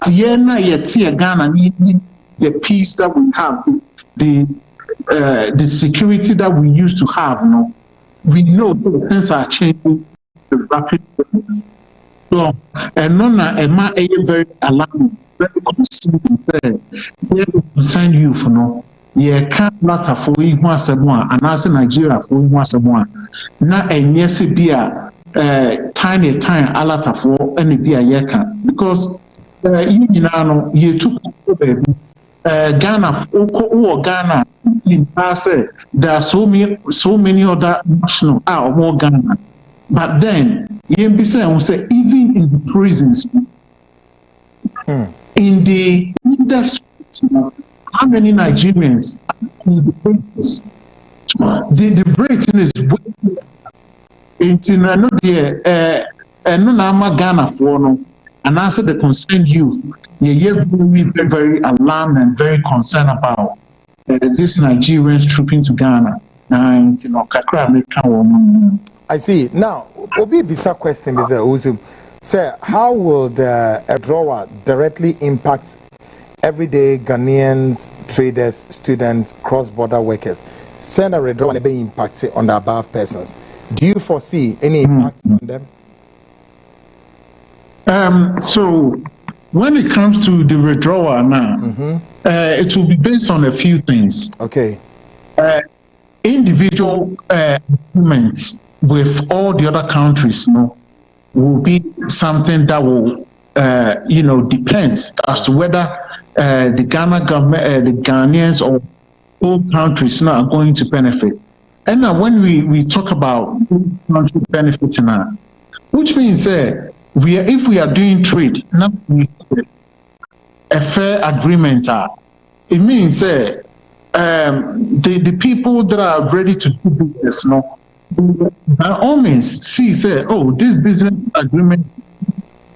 Ghana, the peace that we have, the security that we used to have, we know that things are changing rapidly. So, and very alarming, very concerned you for can't matter for you once a month, and as in Nigeria for you once a month. Now, and yes, it be a tiny time alata for any be a yeka because you took baby. Ghana, or Ghana, in Pase, there are so many other national more Ghana. But then, you say even in the prisons, in the index, how many Nigerians are in the prisons? The rating is it's in another Ghana for no. And answer the concerned youth, you're very, very alarmed and very concerned about these Nigerians trooping to Ghana. And I see. Now, Obi Bisa question is also, sir, how will the withdrawal directly impact everyday Ghanaians, traders, students, cross-border workers? Send a withdrawal be impacted on the above persons. Do you foresee any impact on them? So when it comes to the withdrawal now, it will be based on a few things. Okay. Individual agreements with all the other countries, will be something that will, depends as to whether the Ghana government, the Ghanaians or all countries now are going to benefit. And now when we talk about country benefiting now, which means if we are doing trade, not a fair agreement, it means the people that are ready to do business, by all means see this business agreement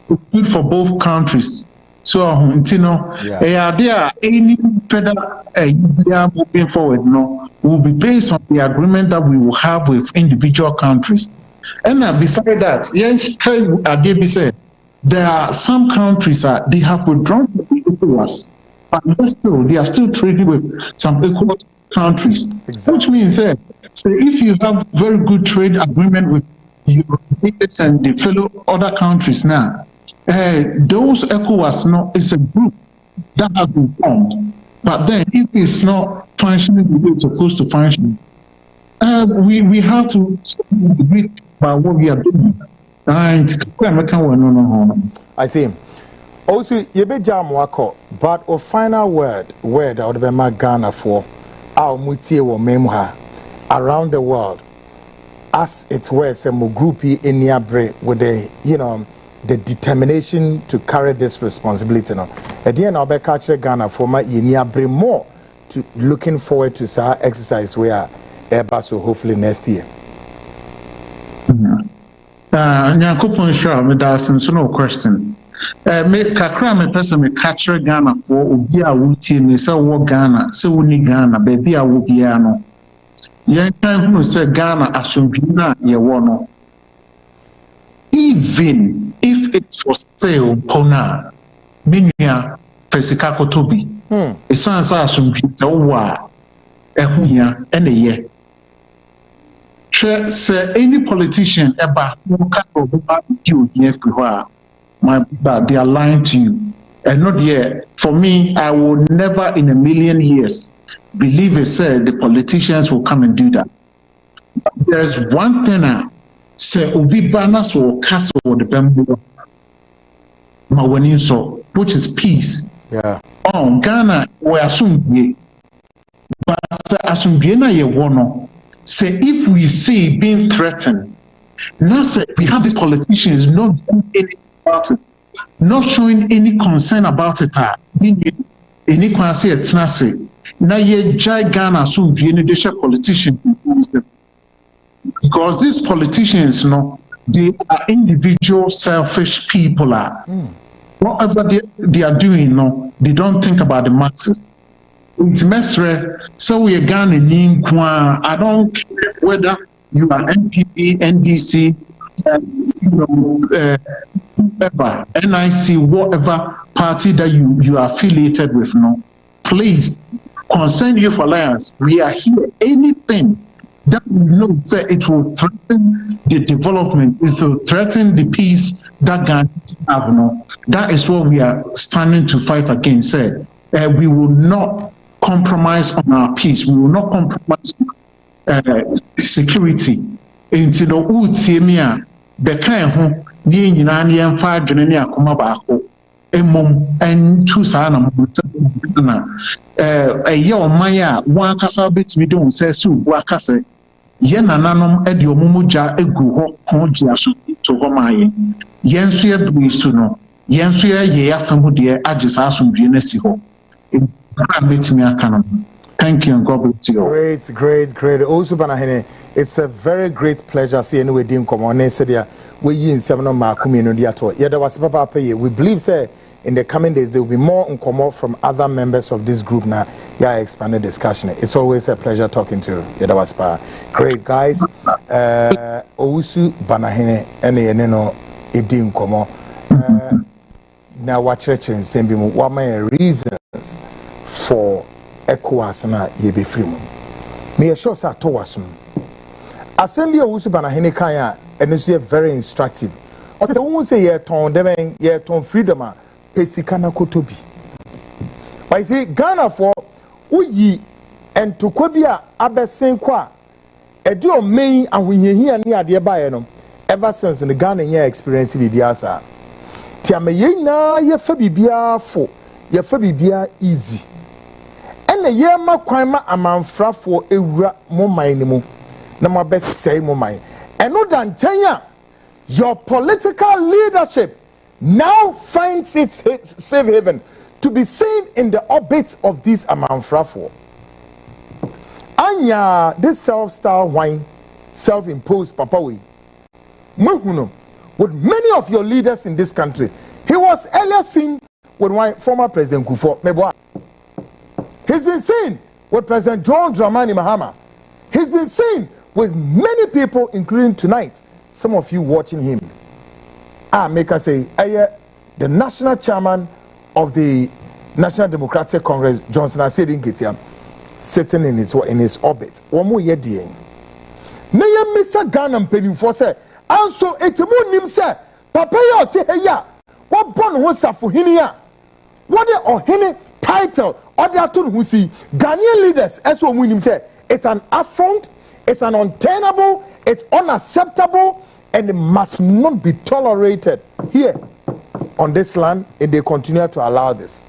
is good for both countries. So there any further moving forward will be based on the agreement that we will have with individual countries. And beside that, there are some countries that they have withdrawn from the ECOWAS, but they are still trading with some ECOWAS countries. Exactly. Which means if you have very good trade agreement with Europeans and the fellow other countries now, those ECOWAS is a group that has been formed. But then if it's not functioning the way it's supposed to function, we have to agree about what we are doing. I see. Also, you be jam wako, but a final word out of the Ghana for our mutie or memoir around the world, as it were, some groupie in your brain with the the determination to carry this responsibility. At the end, I'll be catching Ghana for my bring more to looking forward to our exercise where Airbus so hopefully next year. Nyakopon sure me da sense no question. Me kakra me person me capture Ghana for obi a wutie me say wo Ghana say woni Ghana baby a wo bia no. Yen kan hu say Ghana asomdwi na ye wo no. Even if it's for sale pona minia pesika kotobi. Esan sa asomdwi te wo a ehuya ene ye. Say any politician ever you here for my brother, they are lying to you. And not yet. For me, I will never in a million years believe it said the politicians will come and do that. There's one thing I say, Obi Banas or Castle or the Bamboo, which is peace. Yeah. Oh, Ghana, we assume, but assume ye wono. Say if we see being threatened, now say we have these politicians not doing anything about it, not showing any concern about it. Any say it's not say. Now ye jai Ghana so be any politician because these politicians, they are individual, selfish people. Whatever they are doing, they don't think about the masses. It's Mesre, so we are Ghana. I don't care whether you are NPP, NDC, whoever, NIC, whatever party that you are affiliated with. Please, concern youth alliance. We are here. Anything that we know say it will threaten the development, it will threaten the peace that Ghana have. That is what we are standing to fight against. We will not compromise on our peace. We will not compromise security. Into the Utimia, Bekan, Yin Fire Genenia Kumabako, Emom, and Chusana, a year Maya, one casa bits me don't say so, Wakase, Yenanum, Edio Mumuja, Egu, Konja, to Homaye, Yensia Buisuno, Yensia, Ye, Famudia, Ajisasum, Genesiho. Thank you and God bless you. Great. Also, Banahene, it's a very great pleasure seeing we didn't come on. We in seven of our community at all. Yeah, there was Papa Pay. We believe, say, in the coming days there will be more uncommon from other members of this group now. Yeah, expanded discussion. It's always a pleasure talking to you. Yeah, that was great guys. Ousu Banahene, and it didn't come on. Now, what church in Sembimu? What my reasons for ECOWAS na ye be free mu? Me sure say to wasum. Assembly Ousu Banahene kaya and so very instructive. I say won say ye ton dem ye ton freedom a pesika na kotobi. But say Ghana for uyi and to kwabia abesen kwa edi o main ahunhehia ne ade ba ye no ever since the Ghana experience bibiasa. Tiame ye na ye fa bibia fo ye fa bibia easy ene ye ma kwan ma amanfrafo ewura mo man ni mu na mo be sei mo man eno dan chanya your political leadership now finds its safe haven to be seen in the orbit of these amanfrafo. Anya this self-styled wine self-imposed papa we mahuno with many of your leaders in this country. He was earlier seen with my former President Kufuor Meboa. He's been seen with President John Dramani Mahama. He's been seen with many people, including tonight, some of you watching him. Make us say, the national chairman of the National Democratic Congress, Johnson Asedi Nketiah, sitting in his orbit. One more year, dear. Naya Mr. Ghana Penny say. And so etemu nim say papa ya ote heya what born ho safo hinia what the ohene title or the atun who see Ghanaian leaders as we nim say it's an affront, it's an untenable, it's unacceptable, and it must not be tolerated here on this land, and they continue to allow this.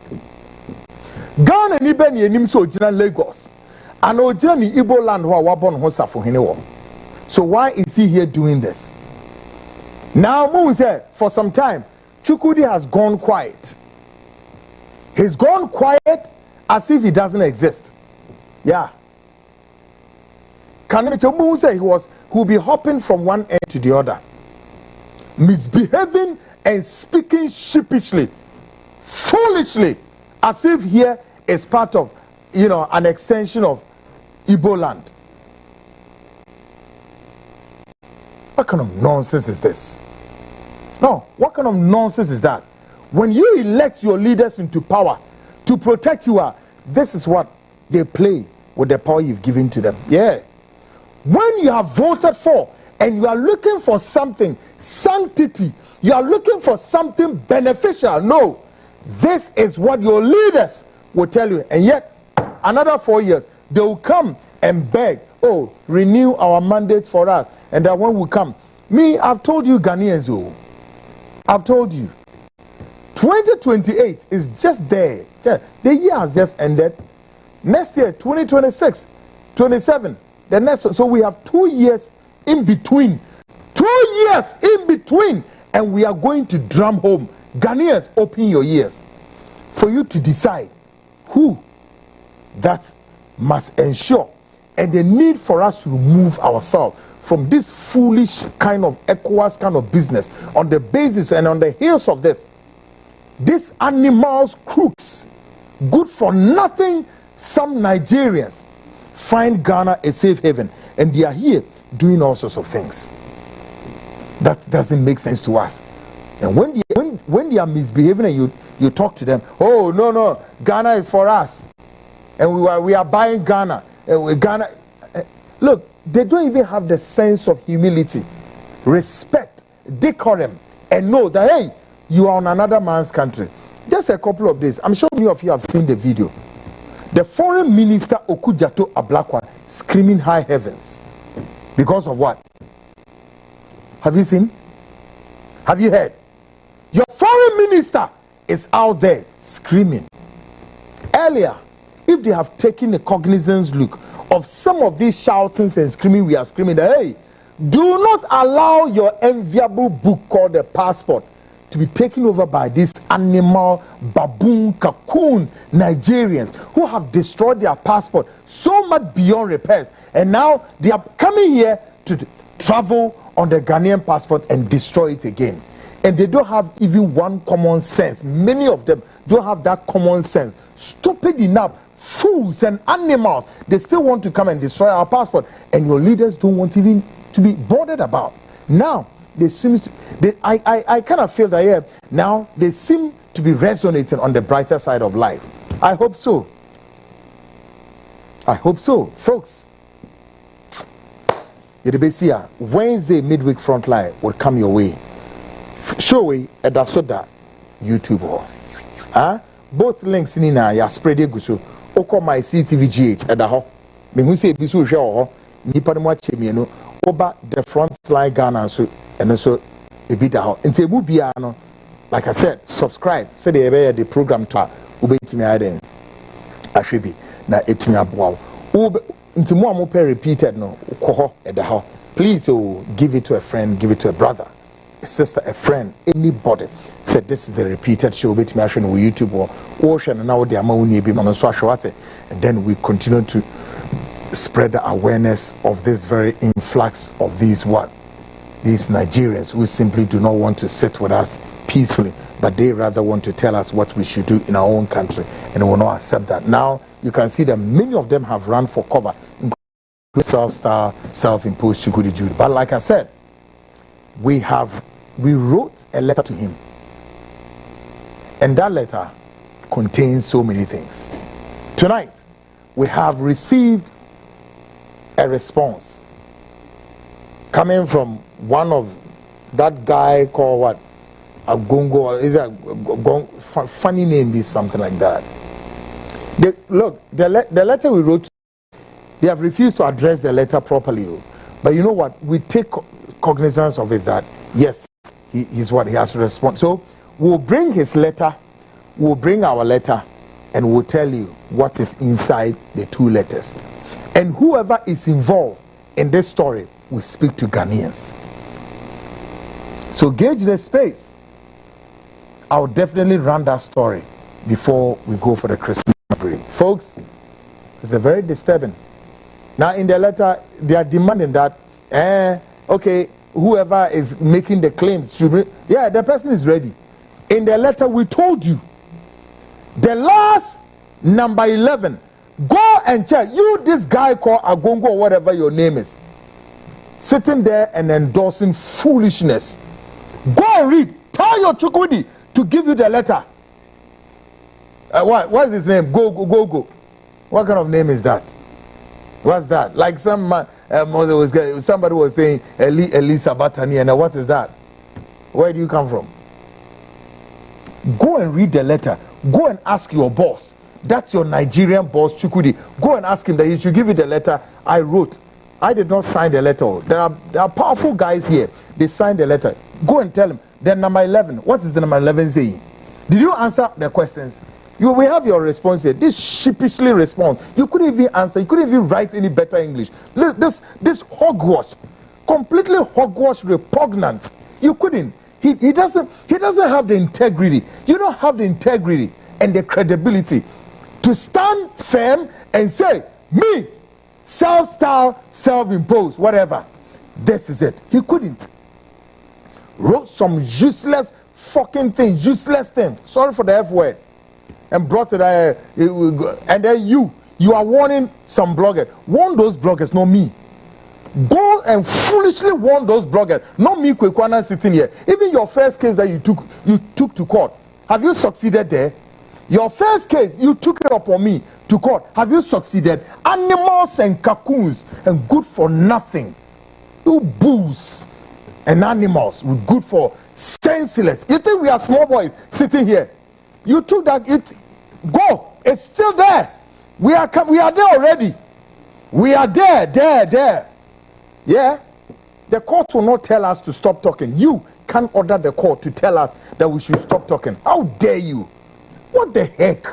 Ghana ni ben ye nim so ojina Lagos and ojina ni Igbo land ho wa born ho safo hene wo. So why is he here doing this? Now, Moon said, for some time, Chukudi has gone quiet. He's gone quiet as if he doesn't exist. Yeah. Moon said he'll be hopping from one end to the other, misbehaving and speaking sheepishly, foolishly, as if here is part of, an extension of Igbo land. What kind of nonsense is this? No, what kind of nonsense is that? When you elect your leaders into power to protect you, this is what they play with the power you've given to them. Yeah. When you have voted for and you are looking for something, sanctity, you are looking for something beneficial. No, this is what your leaders will tell you. And yet, another 4 years, they will come and beg, oh, renew our mandates for us. And that when we come, me, I've told you Ghanaians, oh, I've told you, 2028 is just there. The year has just ended. Next year, 2026, 27, the next one. So we have 2 years in between. 2 years in between. And we are going to drum home. Ghanaians, open your ears for you to decide who that must ensure, and the need for us to remove ourselves from this foolish kind of ECOWAS kind of business on the basis and on the heels of this. These animals, crooks, good for nothing, some Nigerians find Ghana a safe haven, and they are here doing all sorts of things. That doesn't make sense to us. And when they are misbehaving and you talk to them, oh, no, Ghana is for us. And we are buying Ghana. Ghana. Look, they don't even have the sense of humility, respect, decorum, and know that, hey, you are on another man's country. Just a couple of days, I'm sure many of you have seen the video. The foreign minister Okujato Ablakwa screaming high heavens. Because of what? Have you seen? Have you heard? Your foreign minister is out there screaming. Earlier, if they have taken a cognizance look of some of these shoutings and screaming, we are screaming that, hey, do not allow your enviable book called the passport to be taken over by these animal, baboon, cocoon Nigerians who have destroyed their passport so much beyond repairs. And now they are coming here to travel on the Ghanaian passport and destroy it again. And they don't have even one common sense. Many of them don't have that common sense. Stupid enough, fools and animals, they still want to come and destroy our passport. And your leaders don't want even to be bothered about. Now, they seem to, I kind of feel that, yeah, now they seem to be resonating on the brighter side of life. I hope so. I hope so, folks. Wednesday midweek frontline will come your way. Show we at the soda YouTube. Both links in ya spread it so. Oko my CTVGH at the ho. Me who say bisu show nipa no watch me no over the frontline Ghana so and also a bit out. And say no, like I said, subscribe. Say the program to ubet me aden. Ashibi na etimi aboa. Into more repeated no koho at the house. Please give it to a friend, give it to a brother, a sister, a friend, anybody. Said this is the repeated show with me on YouTube or Ocean and now the amount be on Swashwate, and then we continue to spread the awareness of this very influx of these Nigerians who simply do not want to sit with us peacefully, but they rather want to tell us what we should do in our own country, and we will not accept that. Now you can see that many of them have run for cover, including self-imposed Chukudi Jude. But like I said, we wrote a letter to him, and that letter contains so many things. Tonight we have received a response coming from one of that guy called what? Agongo, is a funny name, is something like that. The letter we wrote, they have refused to address the letter properly. But you know what? We take cognizance of it that, yes, he's what he has to respond. So we'll bring his letter, we'll bring our letter, and we'll tell you what is inside the two letters. And whoever is involved in this story will speak to Ghanaians. So gauge the space. I'll definitely run that story before we go for the Christmas break. Folks, it's a very disturbing. Now in the letter, they are demanding that, okay, whoever is making the claims should bring, yeah, the person is ready. In the letter we told you, the last number 11, go and check. You, this guy called Agongo or whatever your name is, sitting there and endorsing foolishness. Go and read. Tell your Chukwudi to give you the letter. What's his name? Go. What kind of name is that? What's that? Like somebody was saying Elisa Batani, and what is that? Where do you come from? Go and read the letter. Go and ask your boss. That's your Nigerian boss, Chukudi. Go and ask him that he should give you the letter I wrote. I did not sign the letter. There are powerful guys here. They signed the letter. Go and tell him. Then number 11. What is the number 11 saying? Did you answer the questions? We have your response here. This sheepishly response. You couldn't even answer. You couldn't even write any better English. This hogwash, completely hogwash, repugnant. You couldn't. He doesn't have the integrity. You don't have the integrity and the credibility to stand firm and say, me, self-style, self-imposed, whatever. This is it. He couldn't. Wrote some useless fucking thing, useless thing. Sorry for the F word. And brought it, and then you are warning some bloggers. Warn those bloggers, not me. Go and foolishly warn those bloggers, not me, Kwekwana, sitting here. Even your first case that you took to court, have you succeeded there? Your first case, you took it upon me to court. Have you succeeded? Animals and cocoons and good for nothing. You bulls and animals with good for senseless. You think we are small boys sitting here? You took that, go. It's still there. We are there already. We are there. Yeah. The court will not tell us to stop talking. You can't order the court to tell us that we should stop talking. How dare you? What the heck?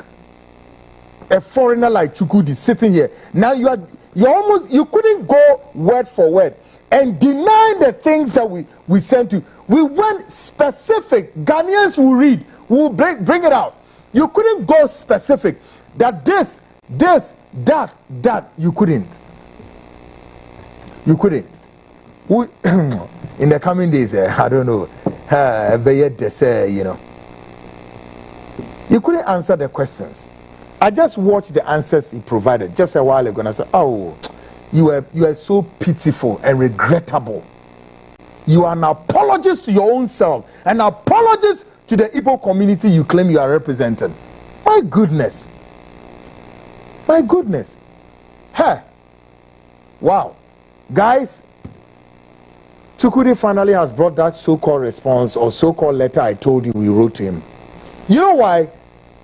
A foreigner like Chukudi sitting here. Now you couldn't go word for word and deny the things that we sent you. We went specific. Ghanaians will read. We'll bring it out. You couldn't go specific. That this, that. You couldn't. You couldn't. In the coming days, I don't know. You know. You couldn't answer the questions. I just watched the answers he provided just a while ago, and I said, oh, you are so pitiful and regrettable. You are an apologist to your own self, an apologist to the Igbo community you claim you are representing. My goodness. My goodness. Hey. Wow. Guys, Chukudi finally has brought that so-called response or so-called letter I told you we wrote to him. You know why?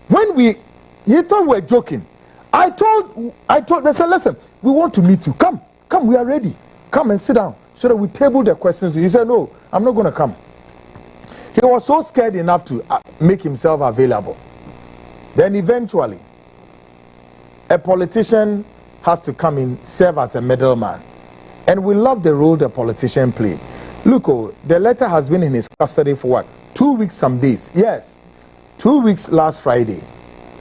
When he thought we were joking. I told, they said, listen, we want to meet you. Come, we are ready. Come and sit down so that we table the questions. He said, no, I'm not going to come. He was so scared enough to make himself available. Then eventually, a politician has to come in, serve as a middleman. And we love the role the politician played. Look, the letter has been in his custody for what? 2 weeks, some days. Yes, 2 weeks last Friday.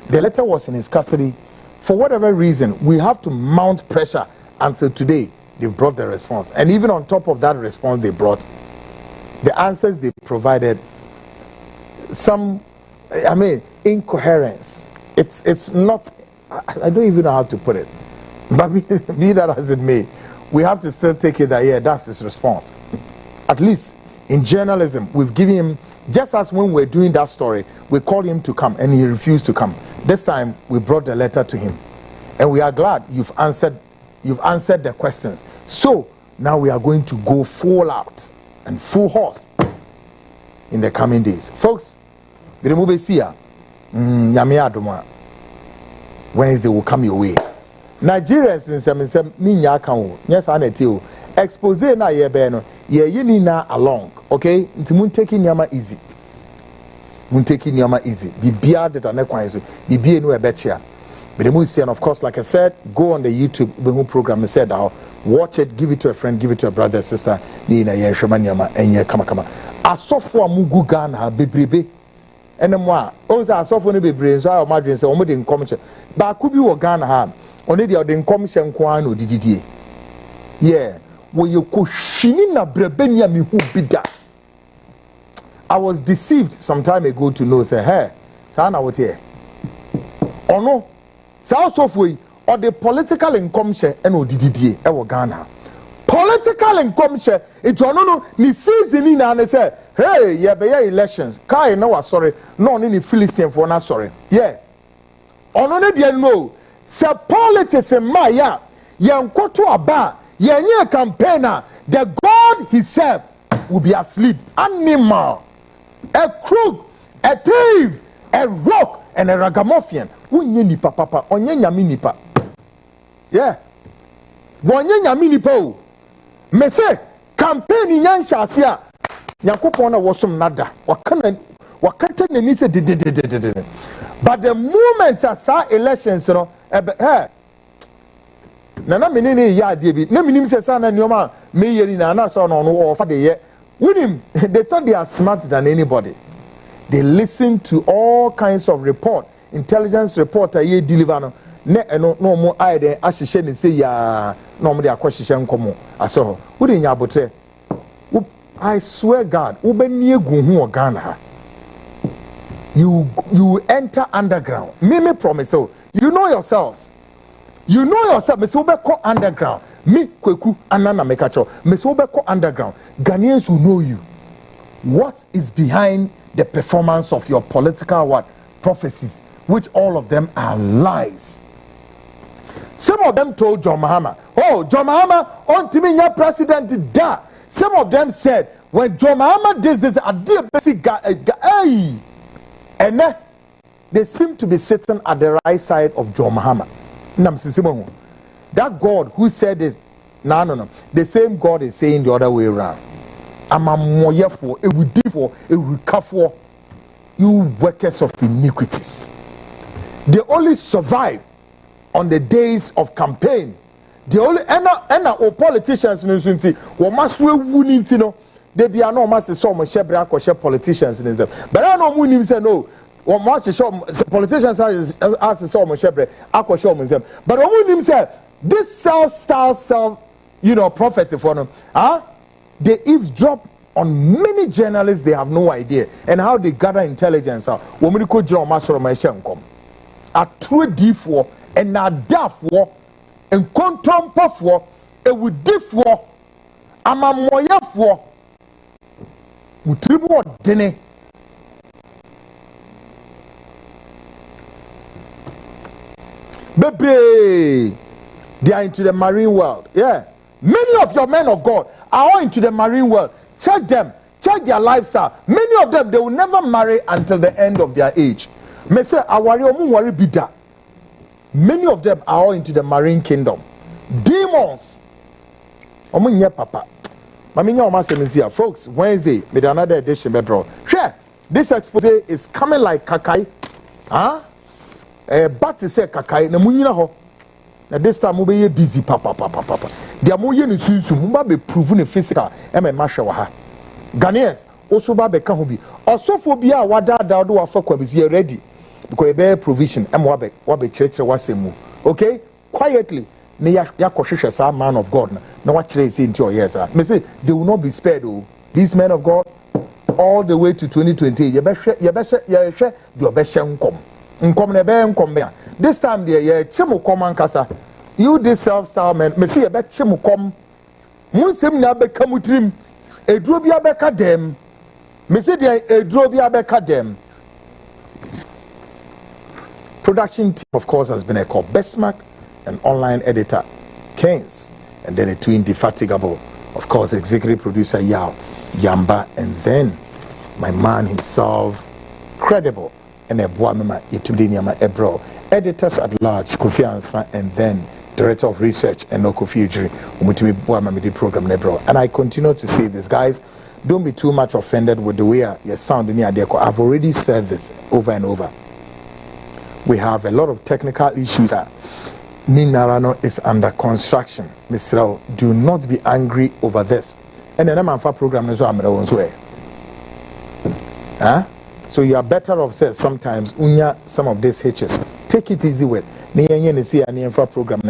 The letter was in his custody. For whatever reason, we have to mount pressure until today. They've brought the response. And even on top of that response they brought, the answers they provided, some, incoherence. It's not, I don't even know how to put it. But be that as it may, we have to still take it that, yeah, that's his response. At least in journalism, we've given him, just as when we're doing that story, we called him to come and he refused to come. This time, we brought the letter to him. And we are glad you've answered the questions. So, now we are going to go full out and full horse in the coming days. Folks, Wednesday will come your way. Nigerians in some minya account, yes, I know. Expose na ye beno, ye na along, okay? Nti taking yama easy. Taking yama easy. Bibia de na kwan so. Bibia no ebetia. But the movie, and of course, like I said, go on the YouTube program. I said, watch it, give it to a friend, give it to a brother, sister. Ni na ye shomanyama enye kama. Asofo amugu Ghana bebrebe. Ene mo oza asofo no bebrebe so ayo madwen se omo de nkom che. Ba ku bi wo Ghana ha. Oni de nkom hye nko an odididie. Yeah, wo ye ko hwini na brebe mi hu bida. I was deceived some time ago to know say, hey, sa na what here. Ono South of we or the political income share and odididie e wo Ghana. Political income share it no ni season ni na say hey ye be elections kai na wa sorry no ni Philistine for na sorry yeah ono ne de no say politics in my ya Yankoto aba, yenye campaigner, the God he served will be asleep. Animal, a crook, a thief, a rock, and a ragamuffin. Unye nipa papa, onye nyami nipa. Yeah. Onye nyami nipa o. Me say, campaign nyan shasia. Yankopon na wasum nada. Wakata neni se de. But the moment I saw elections, you know, hey. Nana menene ya debi. Na minim se sa na nioma me yeri na na so no no ofa de ye. With him, they thought they are smarter than anybody. They listen to all kinds of report, intelligence report ye deliver no. No more ide ashishe ni say ya no mo de akwahihye nkomo. Aso. Wo de nya abotre. I swear God, ubenie gu hu Ghana ha. You enter underground. Me promise you know yourselves. You know yourself. Me so be call underground. Me kweku anana mekacho. Me so be call underground. Ghanaians will know you. What is behind the performance of your political prophecies, which all of them are lies. Some of them told John Mahama, oh, John Mahama on Timinya president da. Some of them said, when John Mahama does this, a dear basic guy, and then they seem to be sitting at the right side of John Mahama. That God who said this, no. The same God is saying the other way around. I'm a moyefo, a widifo, a wikafo, you workers of iniquities. They only survive on the days of campaign. The only and politicians no sunti wo maswe wuni no they be no mas so mo shebre akoshe politicians in them. But I know munim say no wo match show politicians as so mo shebre akoshe mo them. But munim say this self prophet for them they eavesdrop on many journalists. They have no idea and how they gather intelligence wo me ko jira o masoro ma hye nkom atro d4 and na dafo en kontompafo ewudifo amamoyefo mutrimu odene bebre. They are into the marine world. Yeah, many of your men of God are all into the marine world. Check them, check their lifestyle. Many of them, they will never marry until the end of their age. Me say awari omu wari bida. Many of them are all into the marine kingdom. Demons. Omunye papa. Maminya oma semisia. Folks, Wednesday, with another edition, bro. Sure, this expose is coming like kakai. Huh? But say kakai. Na munyina ho. Na this time we be busy papa. Dia mo ye ni sunsun. Mba be prove ne physical. Ema mahwe wa ha. Ghanaians also ba be ka ho bi. Osofo bi a wada da do wa fa kwabisi ready. Because you bear provision, wabe church wasemu. Okay, quietly. Me yakoshisha sa man of God. Now what church say into your ears? Me say they will not be spared. Oh, these men of God, all the way to 2020. You best nkom. This time there, chemu come kasa. You this self-style man. Me say you bet chemu come. Munsem na be kamutrim. Edrobi abeka dem. Me say there edrobi abeka dem. Production team, of course, has been a called Bestmark, an online editor, Keynes, and then a two indefatigable, of course, executive producer Yao, Yamba, and then my man himself, credible, and Ebuamema Itubdinyama Ebro, editors at large, Kofi Ansa, and then director of research, and Kofi Ujiri, Umutimi Buamamidi program Nebro. And I continue to say this, guys, don't be too much offended with the way you sound in here. I've already said this over and over. We have a lot of technical issues. Ninarano is under construction. Mr. Do not be angry over this. And then I'm for program as well. So you are better off said sometimes unya some of these hitches. Take it easy with program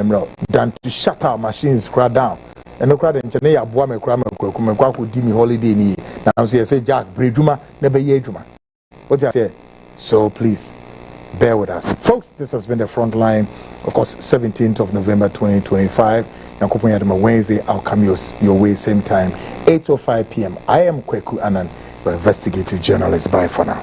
than to shut our machines down. And no crowd and Chennai Abuame Kramer Dimi holiday ni. Now so you say Jack Breduma never ye Juma. What I say? So please bear with us. Folks, this has been the front line. Of course, 17th of November 2025. Wednesday, I'll come your way same time, 8:05 p.m. I am Kweku Annan, your investigative journalist. Bye for now.